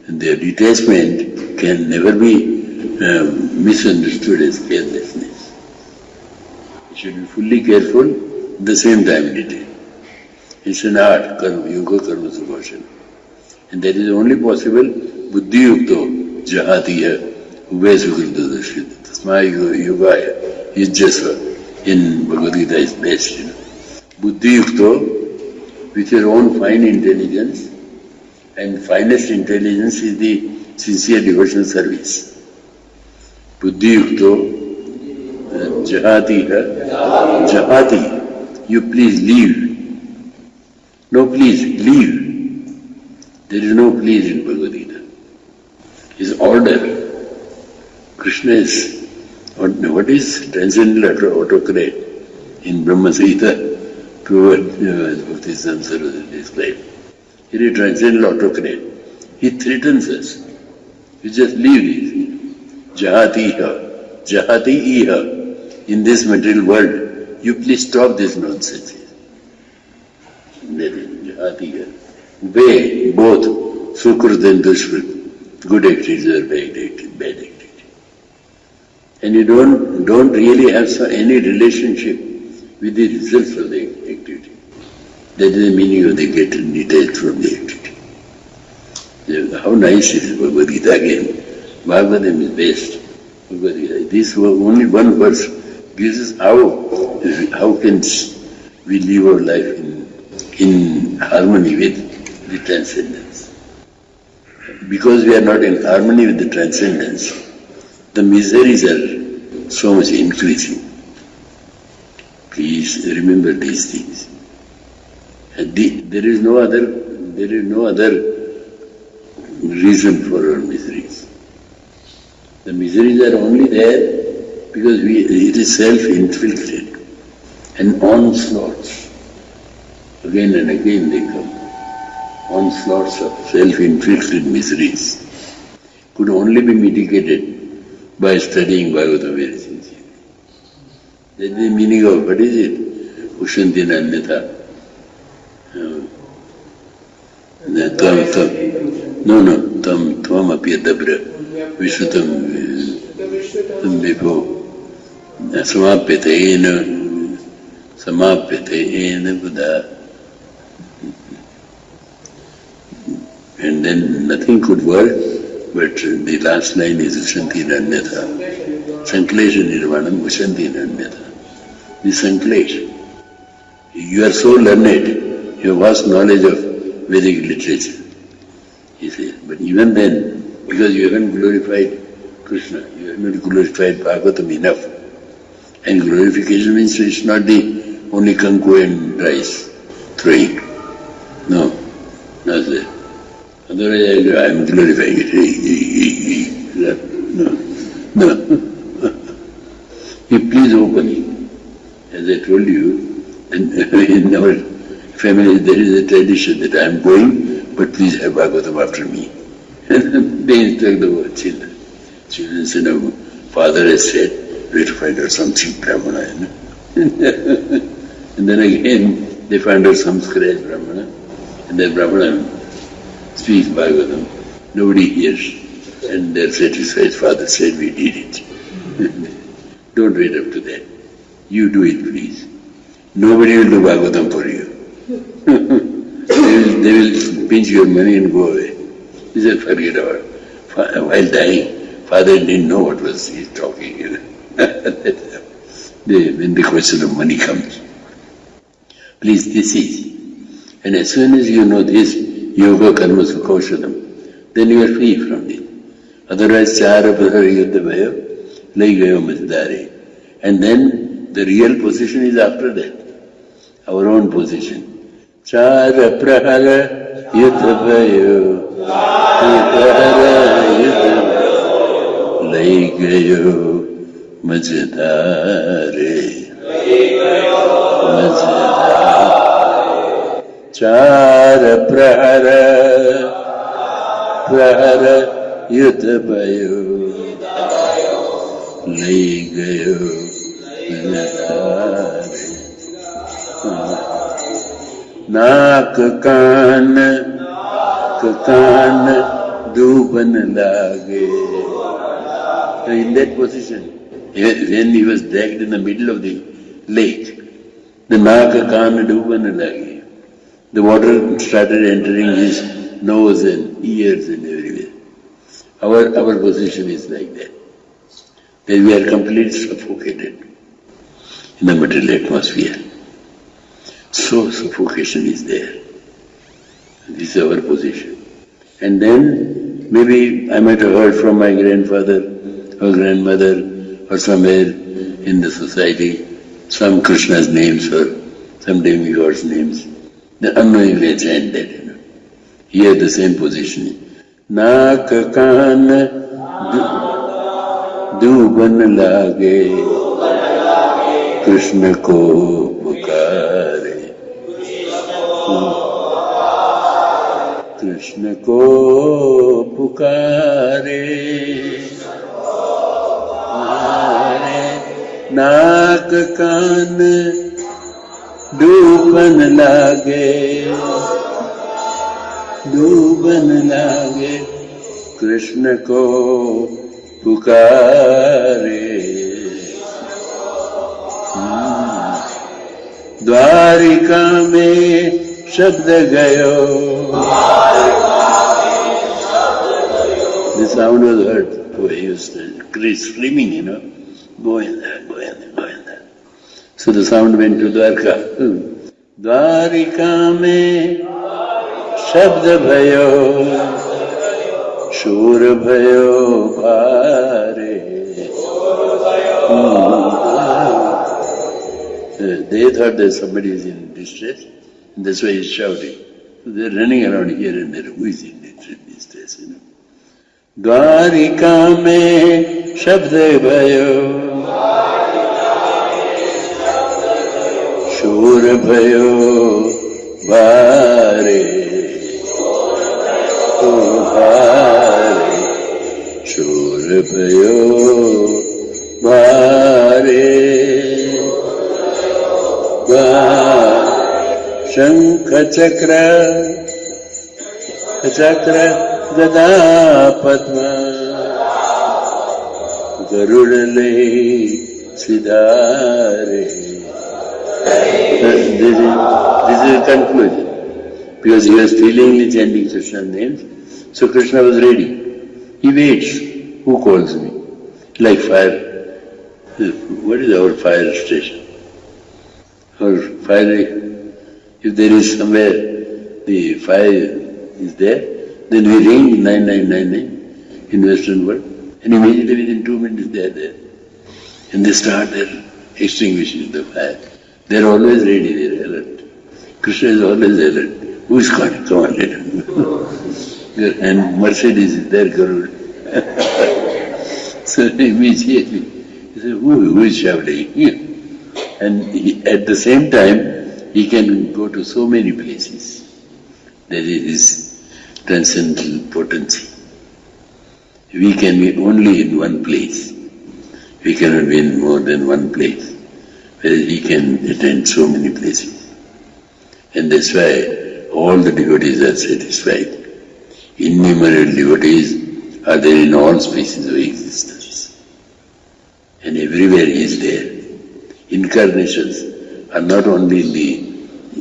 the detachment can never be misunderstood as carelessness. You should be fully careful, at the same time detail. It's an art, karma, yoga karma subhashana. And that is only possible buddhi yukto jahatiya ubesukritu dashita. Tasma yogaya is just in Bhagavad Gita is best. Buddhi yukto, with your own fine intelligence, and finest intelligence is the sincere devotional service. Buddhi yukto, Jahatiha, Jahati, you please leave. No please, leave. There is no please in Bhagavad Gita. It's order. Krishna is, what is transcendental autocrat in Brahma Samhita, Bhakti Samsara described. He is transcendental autocrat. He threatens us. You just leave this. Jahatiha, Jahati-iha. In this material world, you please stop this nonsense. Jahatiha. Weigh both Sukrut and Dushkrut, good activities or bad activities. And you don't really have any relationship with the results of the activity. That is the meaning of the getting detached from the activity. How nice it is, Bhagavad Gita again. Bhagavatam is best. Bhagavad Gita. This only one verse gives us how can we live our life in harmony with the transcendence. Because we are not in harmony with the transcendence, the miseries are so much increasing. Please remember these things. And there is no other reason for our miseries. The miseries are only there because it is self-inflicted, and onslaughts. Again and again they come. Onslaughts of self-inflicted miseries could only be mitigated by studying Bhagavatam very sincerely. That is the meaning of, what is it? Ushanti Nanyatha. Tvam apyadabra vishnutam vipo samapyatena buddha. And then nothing could work, but the last line is Ushanti Nanyatha. Sanklesha Nirvanam Ushanti Nanyatha. The Sanklesha. You are so learned, you have vast knowledge of Vedic literature. He says, but even then, because you haven't glorified Krishna, you haven't glorified Bhagavatam enough. And glorification means it's not the only kanku and rice throwing. No, not that. Otherwise I am glorifying it. No. You please open it. As I told you, in our family there is a tradition that I am going, but please have Bhagavatam after me. And they instruct the children. Children say, no, father has said, we have to find out some cheap Brahmana. And then again, they find out some scratch Brahmana, and that Brahmana speaks Bhagavatam. Nobody hears, and they're satisfied. Father said, we did it. Don't wait up to that. You do it, please. Nobody will do Bhagavatam for you. They will pinch your money and go away. He said, forget about it. While dying, father didn't know what was he talking. When the question of money comes. Please, this is. And as soon as you know this, yoga karma sukhaushanam, then you are free from it. Otherwise, chara prahara yuddha bhayo, lai gayo majdare. And then the real position is after that. Our own position. Chara prahara yuddha bhayo, lai gayo majdare. Chara prahara yuddha bhayo, lai gayo majdare. Naak kaan duban lage. So in that position, when he was dragged in the middle of the lake, the naak kaan duban lage. The water started entering his nose and ears and everywhere. Our position is like that. That we are completely suffocated in the material atmosphere. So suffocation is there. This is our position. And then maybe I might have heard from my grandfather or grandmother or somewhere in the society some Krishna's names or some demigods' names, then unknowingly I chant that, Here the same position. Naak kaan duban lage, Krishna ko pukare. Krishna ko pukare. Naak kaan duban lage, Krishna ko pukare. Dwarika mein shabd gayo. The sound was heard. He was screaming, Go in there, go in there, go in there. So the sound went to Dwarka. Dwarika mein shabd bhayo, shur bhayo bhare. They thought that somebody is in distress, and that's why he's shouting. So they're running around here and there. Who is in distress, Dwarika mein shabd bhayo, shur bhayo bhare. Shur bhayo bhare. Shankha chakra gada padma, garudale sidhare. This is a conclusion. Because he was feelingly chanting Krishna's names, so Krishna was ready. He waits. Who calls me? Like fire. What is our fire station? Or fire, if there is somewhere the fire is there, then we ring 9999 in Western world, and immediately within 2 minutes they are there. And they start their extinguishing the fire. They are always ready, they are alert. Krishna is always alert. Who is calling? Come on, let him. And Mercedes is there, Garud. So immediately, he said, who is shouting? And at the same time, he can go to so many places. That is his transcendental potency. We can be only in one place. We cannot be in more than one place. Whereas he can attend so many places. And that's why all the devotees are satisfied. Innumerable devotees are there in all species of existence. And everywhere he is there. Incarnations are not only in the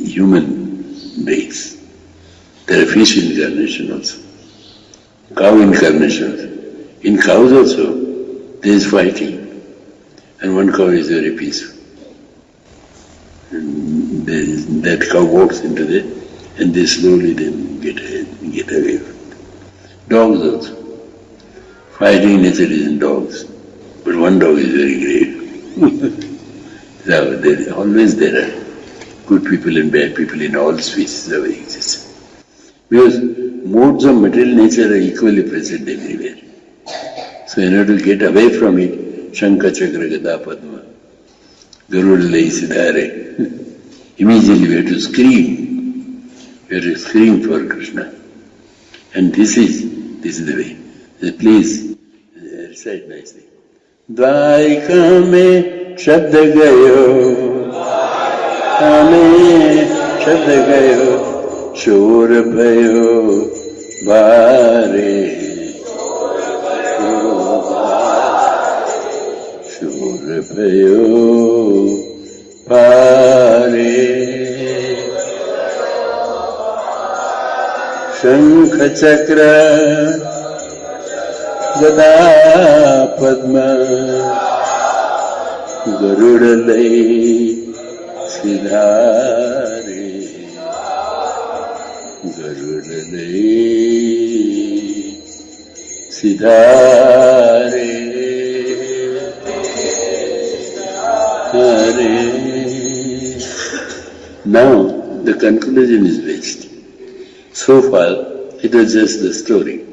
human race. There are fish incarnations also. Cow incarnations. In cows also, there is fighting. And one cow is very peaceful. And that cow walks into that, and they slowly then get away from it. Dogs also. Fighting nature is in dogs. But one dog is very great. So there are good people and bad people in all species of existence. Because modes of material nature are equally present everywhere. So in order to get away from it, Shankha Chakra Gada Padma, Garudale Siddhare, immediately we have to scream. We have to scream for Krishna. And this is the way. So please recite nicely. Dvaika mein shabd gayo, shabd gayo, shur bhayo bhare, shur bhayo bhare. Shankha chakra gada padma, garudale sidhare, garudale sidhare. Now the conclusion is based. So far it was just the story.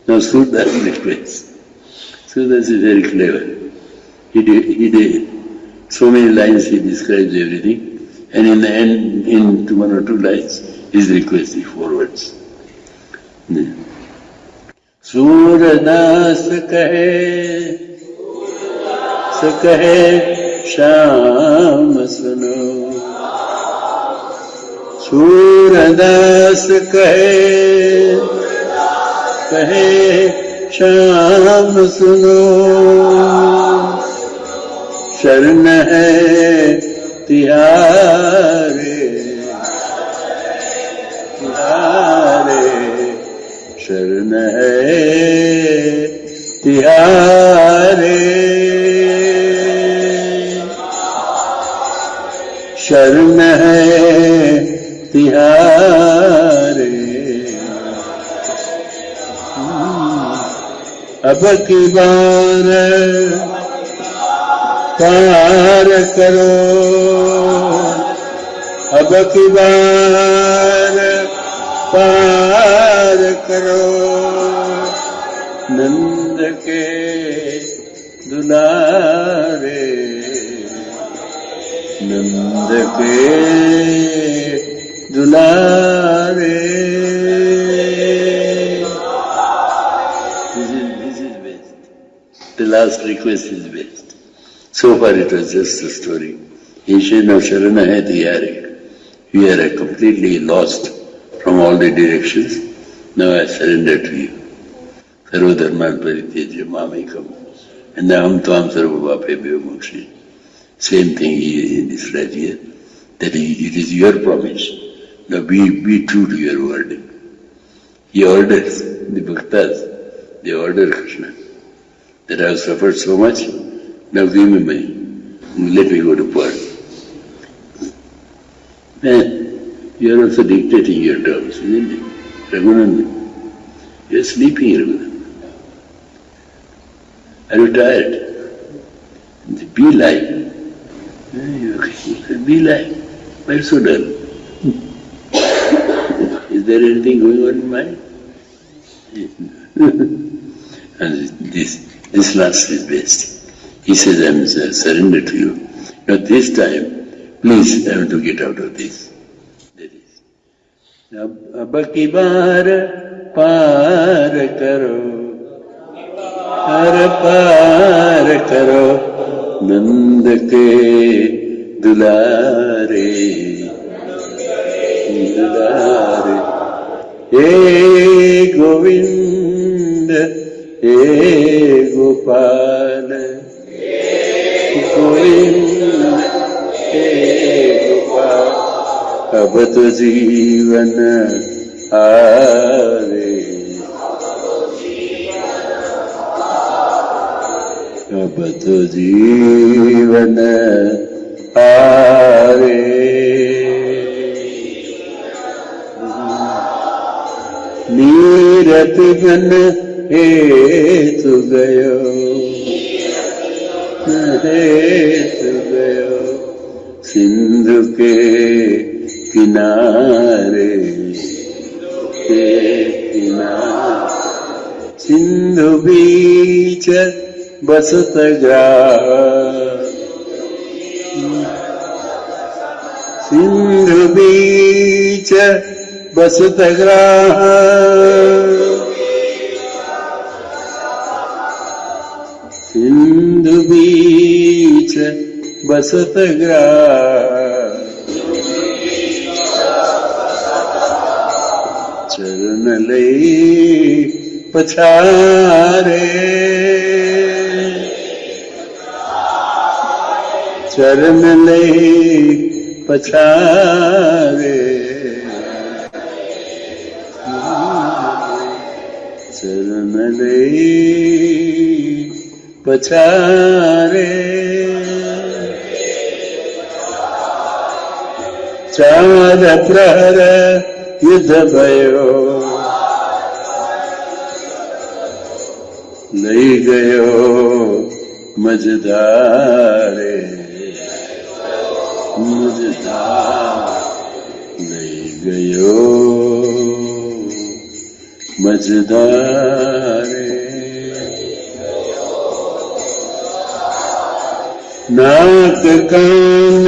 Now Surdas requests. Surdas is very clever. He did so many lines he describes everything, and in the end, in 1 or 2 lines, his request he forwards. Surdas kahe Sham suno. Surdas kahe Sham suno. शरण है तिहारे तिहारे शरण है तिहारे शरण है तिहारे अब की बार पार करो अब की बार पार करो नंद के दुलारे नंद के दुलारे This is best. The last request is best. So far it was just a story. He said, now Sharana hai tiyare. We are completely lost from all the directions. Now I surrender to you. Sarva dharman paritejya mamekam. And aham tvam sarva bhapebhyo mokshe. Same thing he described here. That it is your promise. Now be true to your word. He orders the bhaktas. They order Krishna. That I have suffered so much. Now give me let me go to Port. Man, you are also dictating your terms, isn't it? Raghunandan, you are sleeping, Raghunandan. Are you tired? Be live. Be live. Why so dull? Is there anything going on in mind? And this last is best. He says, I am surrendered to you. But this time, please, I have to get out of this. That is. Ab ki baar paar karo, par karo, nand ke dulare, dulare. Hey Govind, hey Gopal, अब तो जीवन हारे अब तो जीवन हारे नीरत gun हेतु गयो हेतु गयो सिंधु के किनारे सिंधु बीच बसत ग्राम सिंधु बीच बसत ग्राम सिंधु बीच बसत ग्राम चरण लई पछारे चरण लई पछारे चरण लई पछारे चार प्रहर युद्ध भयो लई गयो मझधारे मझधार गयो मझधारे नाक कान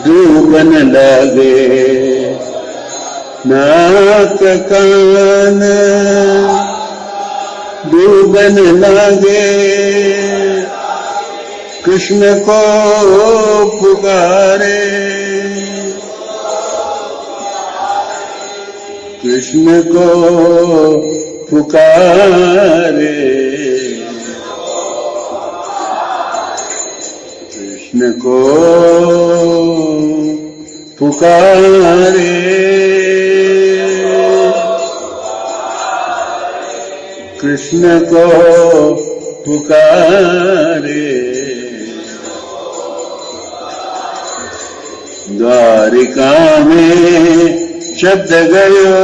डूबन लागे नाक कान डूबन लागे कृष्ण को पुकारे कृष्ण को पुकारे कृष्ण को पुकारे कृष्ण को पुकारे द्वारिका में शब्द गयो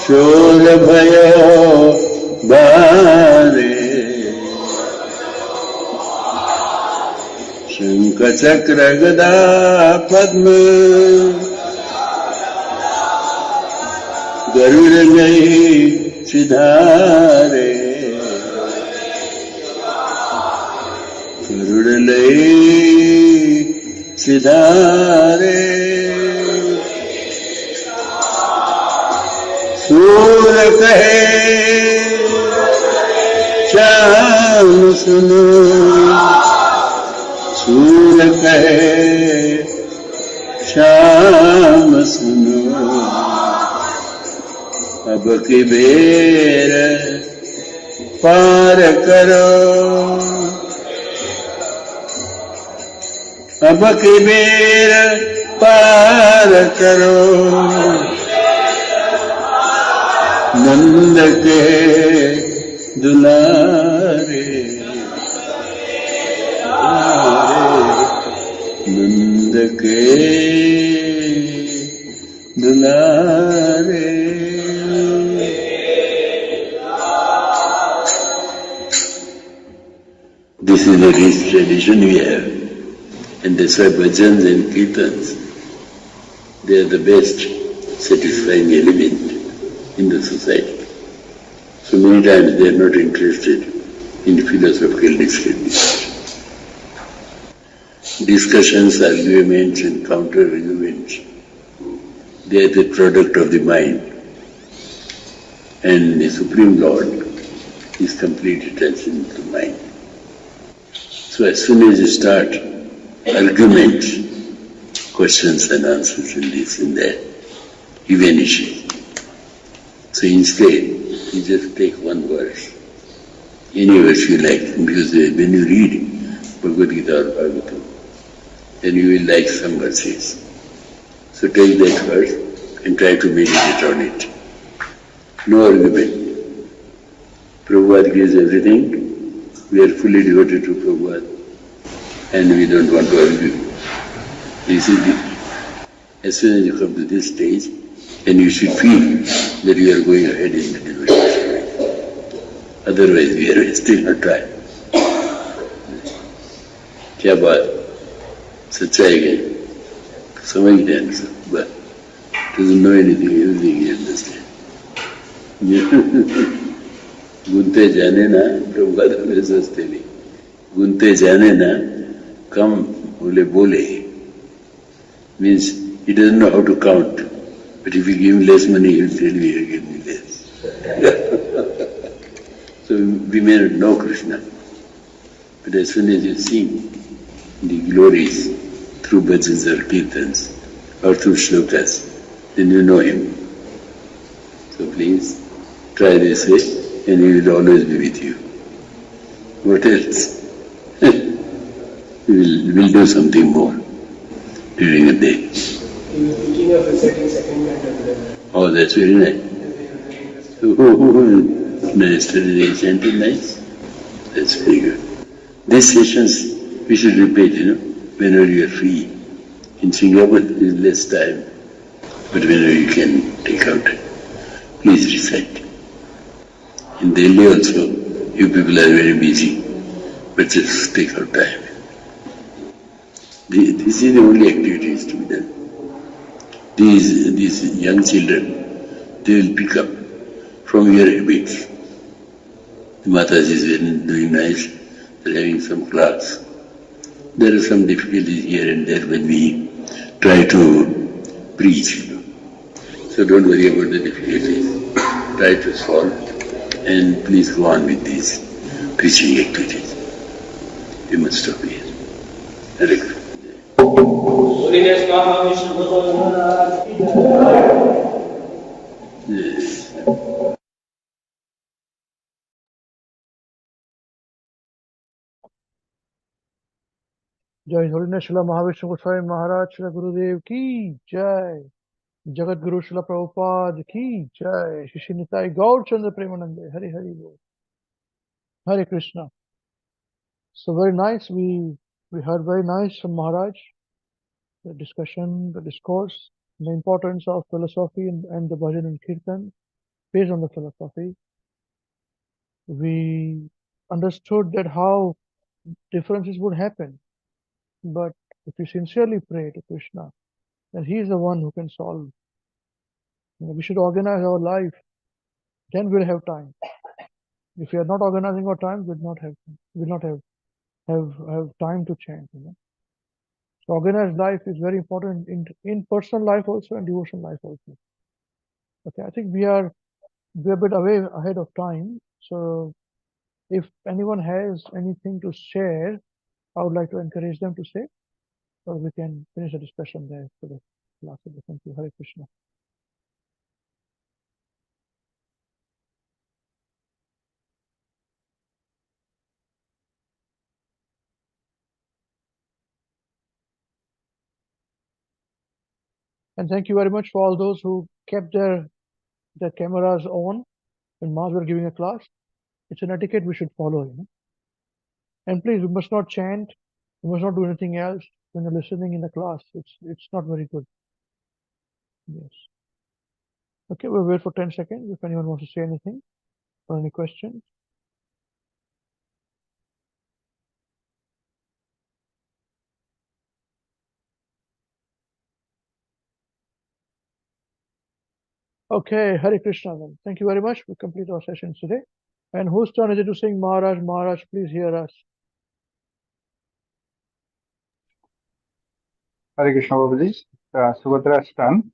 शोर भयो बारे शंख चक्र गदा पद्म गरुड़ गई सिधारे गरुड़ लई सिधारे सूर कहे श्याम सुनो सूर कहे श्याम सुनो अब की बेर पार करो अब की बेर पार करो नंद के दुलारे नंद के दुलारे This is a rich tradition we have. And that's why bhajans and kirtans, they are the best satisfying element in the society. So many times they are not interested in philosophical discussions. Discussions, arguments and counter-arguments, they are the product of the mind. And the Supreme Lord is completely transcendent to mind. So as soon as you start arguments, questions and answers and this and that, he vanishes. So instead, you just take one verse, any verse you like, because when you read Bhagavad Gita or Bhagavatam, then you will like some verses. So take that verse and try to meditate on it. No argument. Prabhupada gives everything. We are fully devoted to Prabhupada. And we don't want to argue. This is it. As soon as you come to this stage, then you should feel that you are going ahead in the devotion. Otherwise, we are wasting our time. क्या बात सच्चाई है समझ गया ना सब but doesn't know anything, everything he understands. गुनते जाने ना प्रभुपाद मेरे सस्ते नहीं गुनते जाने ना कम बोले means he doesn't know how to count, but if you give him less money he will tell you you give me less. So we may not know Krishna, but as soon as you sing the glories through bhajans or kirtans or through shlokas, then you know him. So please try this way and he will always be with you. What else? We'll do something more during the day. He was thinking of reciting second canto. Oh, that's very nice. Nice, they chanted nice. That's very good. These sessions we should repeat, whenever you are free. In Singapore there is less time, but whenever you can take out, please recite. In Delhi also, you people are very busy, but just take out time. This is the only activities to be done. These young children, they will pick up from your habits. The Mataji is doing nice, they're having some class. There are some difficulties here and there when we try to preach. So don't worry about the difficulties. Try to solve and please go on with these preaching activities. You must stop here. Hare Krishna. Organised Mahavishnu Goswami Mahārāja. Yes. Jai His Holiness Srila Mahavishnu Goswami Mahārāja, Srila Gurudev ki Jai. Jagat Guru Srila Prabhupada ki Jai. Shri Nitai Gaur Chandra Premanande. Hari Hari Bol. Hare Krishna. So very nice. We heard very nice from Maharaj. The discussion, the discourse, the importance of philosophy and the bhajan and kirtan based on the philosophy. We understood that how differences would happen. But if we sincerely pray to Krishna, then He is the one who can solve. We should organize our life, then we'll have time. If we are not organizing our time, we'll not have time to chant. So organized life is very important in personal life also and devotional life also. Okay, I think we are a bit ahead of time. So if anyone has anything to share, I would like to encourage them to say, so we can finish the discussion there for the class. Thank you. Hare Krishna. And thank you very much for all those who kept their cameras on when Maharaj were giving a class. It's an etiquette we should follow. And please, we must not chant. We must not do anything else when you're listening in the class. It's not very good. Yes. Okay, we'll wait for 10 seconds if anyone wants to say anything or any questions. Okay, Hare Krishna then. Thank you very much. We complete our sessions today. And whose turn is it to sing Maharaj? Maharaj, please hear us. Hare Krishna Babaji. Subhadra's turn.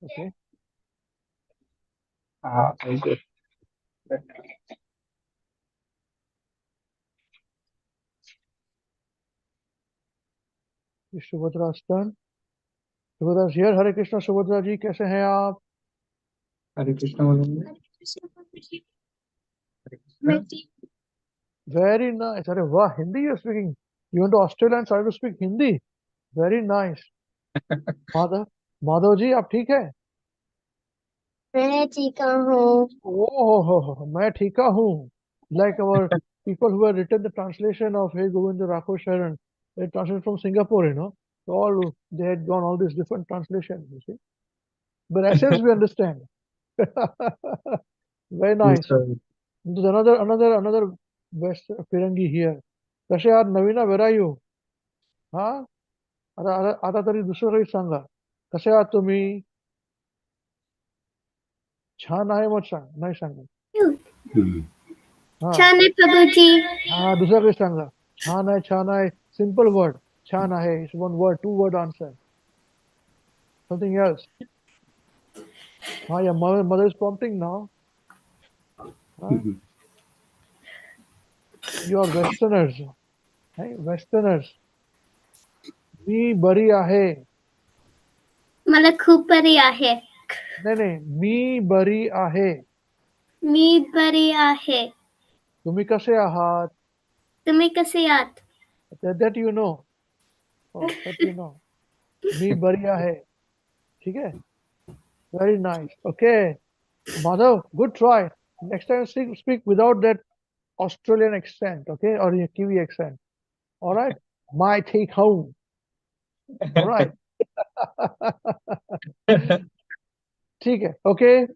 Okay. I'll just let- It's Subhadra's turn. Subhadra's here. Hare Krishna, Subhadra ji, कैसे हैं आप? Hare Krishna Babaji. Hare Krishna. Very nice. अरे वाह, Hindi you're speaking. You went to Australia and started to speak Hindi. Very nice. Madhav ji, आप ठीक है? मैं ठीक हूँ। Oh, मैं ठीक हूँ. Like our people who have written the translation of Hey Govinda Rakho Sharan, they translated from Singapore, So all they had gone all these different translations, you see. But essence we understand. Very nice. There's another West Firangi here. कसे आहात नवीना, where are you? हा? आता तरी दुसरं काही सांगा. कसे आहात तुम्ही? छान आहे मग सांग, नाही सांगा. छान आहे प्रभुजी. हा, दुसरं काही सांगा. छान आहे, simple word. छान आहे, it's one word, 2-word answer. Something else. Your mother is prompting now. You are Westerners. Westerners. मी बरी आहे. मला खूप बरी आहे. नाही, मी बरी आहे. मी बरी आहे. तुम्ही कसे आहात? तुम्ही कसे आहात? That you know. That you know. मी बरी आहे. ठीक है? Very nice. Okay. Madhav, good try. Next time speak without that Australian accent, okay? Or your Kiwi accent. All right? My take home. All right. ठीक है. Okay.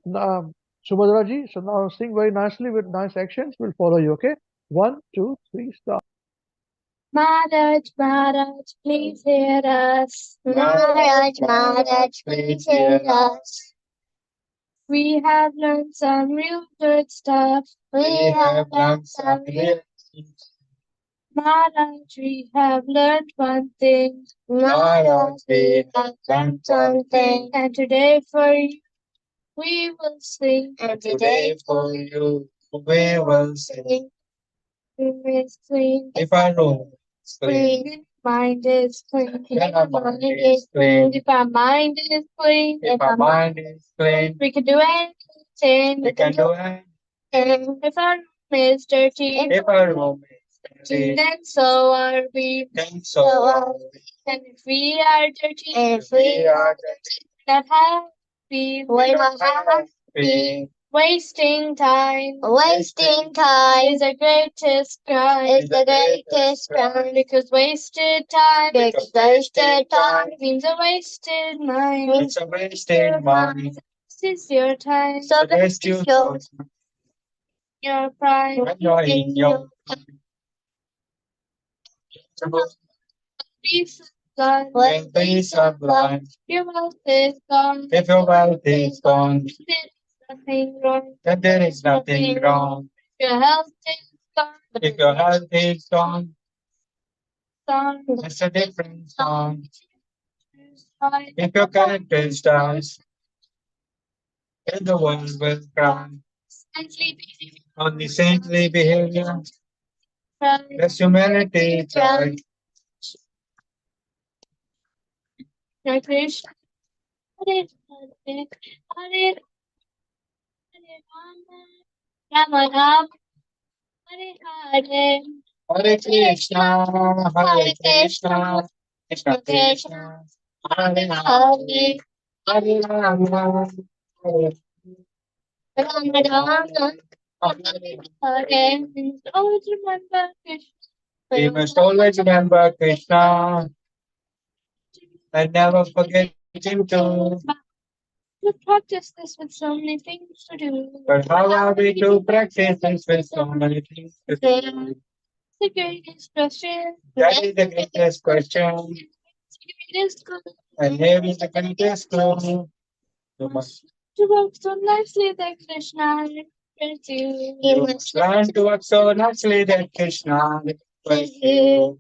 Subhadra ji, so now sing very nicely with nice actions. We'll follow you, okay? 1, 2, 3, start. Maharaj, Maharaj, please hear us. Maharaj, Maharaj, please hear us. We have learned some real good stuff. We have learned some real Maharaj, we have learned one thing. Maharaj, we have learned something. And today for you, we will sing. And today for you, we will sing. Room is clean. If our room is clean, Clean. Mind is clean. if our mind is clean, If our mind is clean. if our mind is clean, We can do anything. we can do anything. If our room is dirty. If our room is dirty, Then so are we. then so are we. And if we are dirty. And if we are dirty, That have been we must have been wasting time. wasting time. Is the greatest crime. Is the greatest crime. Because wasted time. Because wasted time Means a wasted mind. means a wasted mind. This is your time. So best you Your prime. when you're in your Peace is gone. when peace are blind. Your wealth is gone. If your wealth is gone, There is nothing wrong. then there is nothing wrong. Your health is gone. If your health is gone, Gone. that's a different song. Fine. If your character dies, then the world will cry. Only saintly behavior, less humanity try. Hare Krishna, Hare Hare, Hare Hare Rama, Rama Rama, Hare Hare. Hare Krishna, Hare Krishna, Krishna Krishna, Hare Hare, Hare Rama, Hare Rama Rama, Hare. Always remember Krishna. We must always remember Krishna and never forget him too. We practice this with so many things to do. But how are we to practice this with so many things to do? The greatest question. That is the greatest question. The greatest good. And here is the greatest clue. You must To work so nicely that Krishna represents you. you must learn to work so nicely that Krishna will you.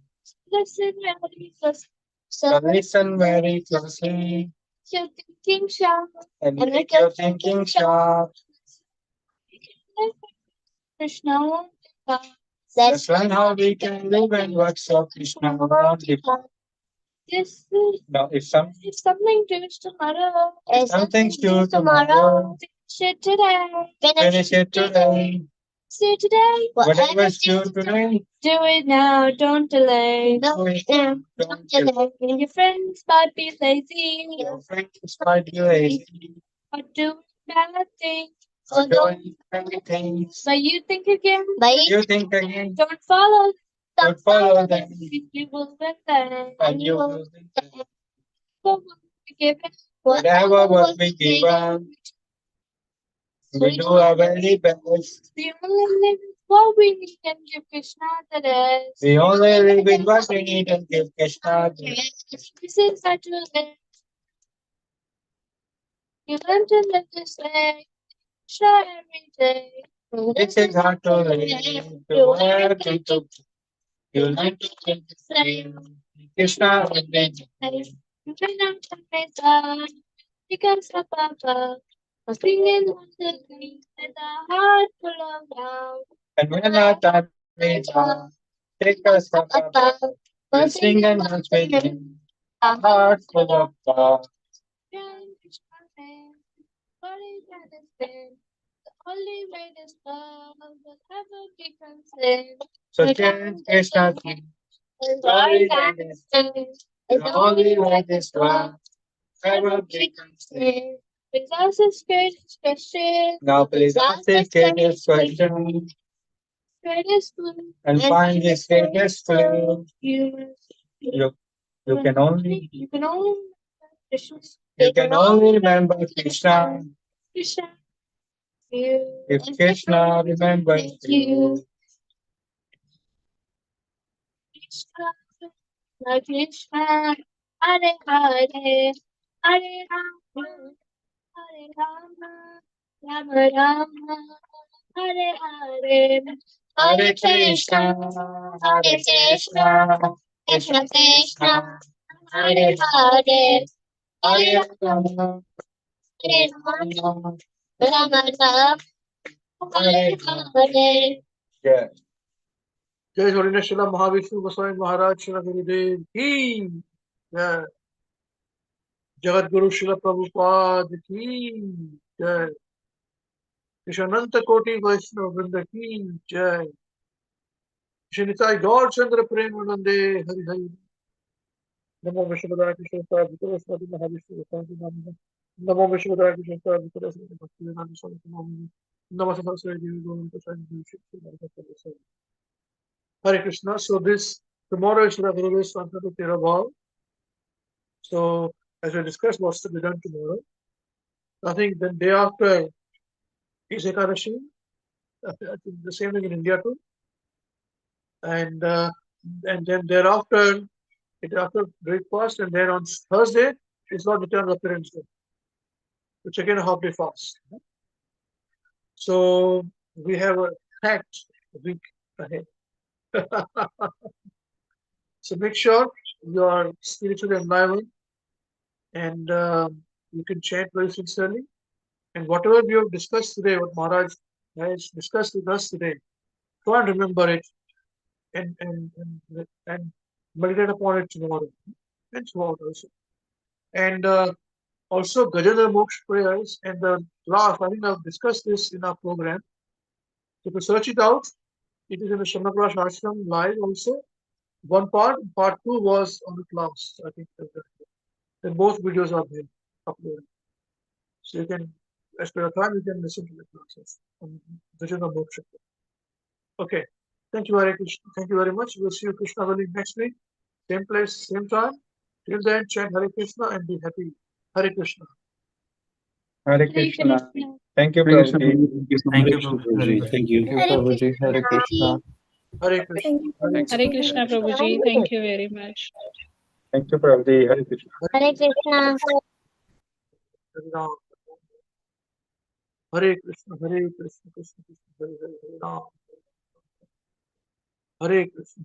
Listen very closely. So listen very closely Your thinking sharp. and make your thinking sharp. Krishna won't depart. Let's learn how we can live and work so Krishna won't depart. This is Now, if something to do tomorrow. something's due tomorrow, Finish it today. finish it today. See today. Whatever's due today, Do it now. Don't delay. do it now. Don't delay. Your friends might be lazy Your friends might be lazy or do bad things, or doing many things. but you think again. You think again, Don't follow. don't follow them, You will win them. and you will win them. What will be given? Whatever was we given, we do our very best. We only live with what we need and give Krishna the rest. We only live with what we need and give Krishna the rest. This is how to live. You learn to live this way. Krishna every day. This is hard to live, to work and to you learn to think the same. Krishna every day. You can understand that. Because of Papa. Singing on the green with a heart full of love. And when our time is up, take us up above. We'll sing and dance with him, a heart full of love. Krishna name, what is that is been? The only way this love will ever be conceived. So chant Krishna's name, Glory and His name. the only way this love ever be conceived. Please ask this greatest question. Now please ask this greatest question Greatest clue. and find this greatest clue. You You can only Krishna. remember Krishna Krishna. You. if Krishna remembers you. Krishna, Hare Hare, Hare Rama, Hare Rama, Rama Rama, Hare Hare, Hare Krishna, Hare Krishna, Krishna Krishna, Hare Hare, Hare Rama, Hare Rama, Rama Rama, Hare Hare. Yeah. Jai Organised Srila Mahavishnu Goswami Mahārāja Srila Gurudev ki jai. Jagat Guru Srila Prabhupada ki jai. Krishnananta Koti Vaishnava Vrinda ki jai. Shri Nitai Gaur Chandra Premanande Hari Hari. Namo Vishwadaya Krishna Vikara Swati Mahavishnu Goswami Mahārāja. Namo Vishwadaya Krishna Vikara Swati Bhakti Vedanta Swami Mahārāja. Namo Saraswati Devi Govindam Swami Mahārāja. Hare Krishna. So this tomorrow is Srila Gurudev Santata Tirabhav. So as we discussed, what's to be done tomorrow? I think then day after is Ekadashi. I think the same thing in India too. And then thereafter, after breakfast, and then on Thursday is Lord Nityananda Appearance Day, which again a half-day fast. So we have a packed week ahead. So make sure you are spiritually enlivened and you can chant very sincerely. And whatever we have discussed today, what Maharaj has discussed with us today, try and remember it and meditate upon it tomorrow and tomorrow also. And also Gajendra Moksha prayers and the last, I think I've discussed this in our program. So to search it out, it is in the Shamnagrash Ashram live also. One part 2 was on the class, I think. Then both videos are there uploaded. So you can, as per your time, you can listen to the classes on Gajendra Moksha. Okay. Thank you, Hare Krishna. Thank you very much. We'll see you Krishna Valley next week. Same place, same time. Till then, chant Hare Krishna and be happy. Hare Krishna. Hare Krishna. Thank you, Hare Krishna, Prabhuji. Thank you, Prabhuji. Thank you. Thank you, Prabhuji. Hare Krishna. Hare Krishna. Hare Krishna, Prabhuji. Thank you very much. Thank you, Prabhuji. Hare Krishna. Hare Krishna. Hare Ram. Hare Krishna. Hare Krishna. Krishna Krishna. Hare Hare. Hare Ram. Hare Krishna.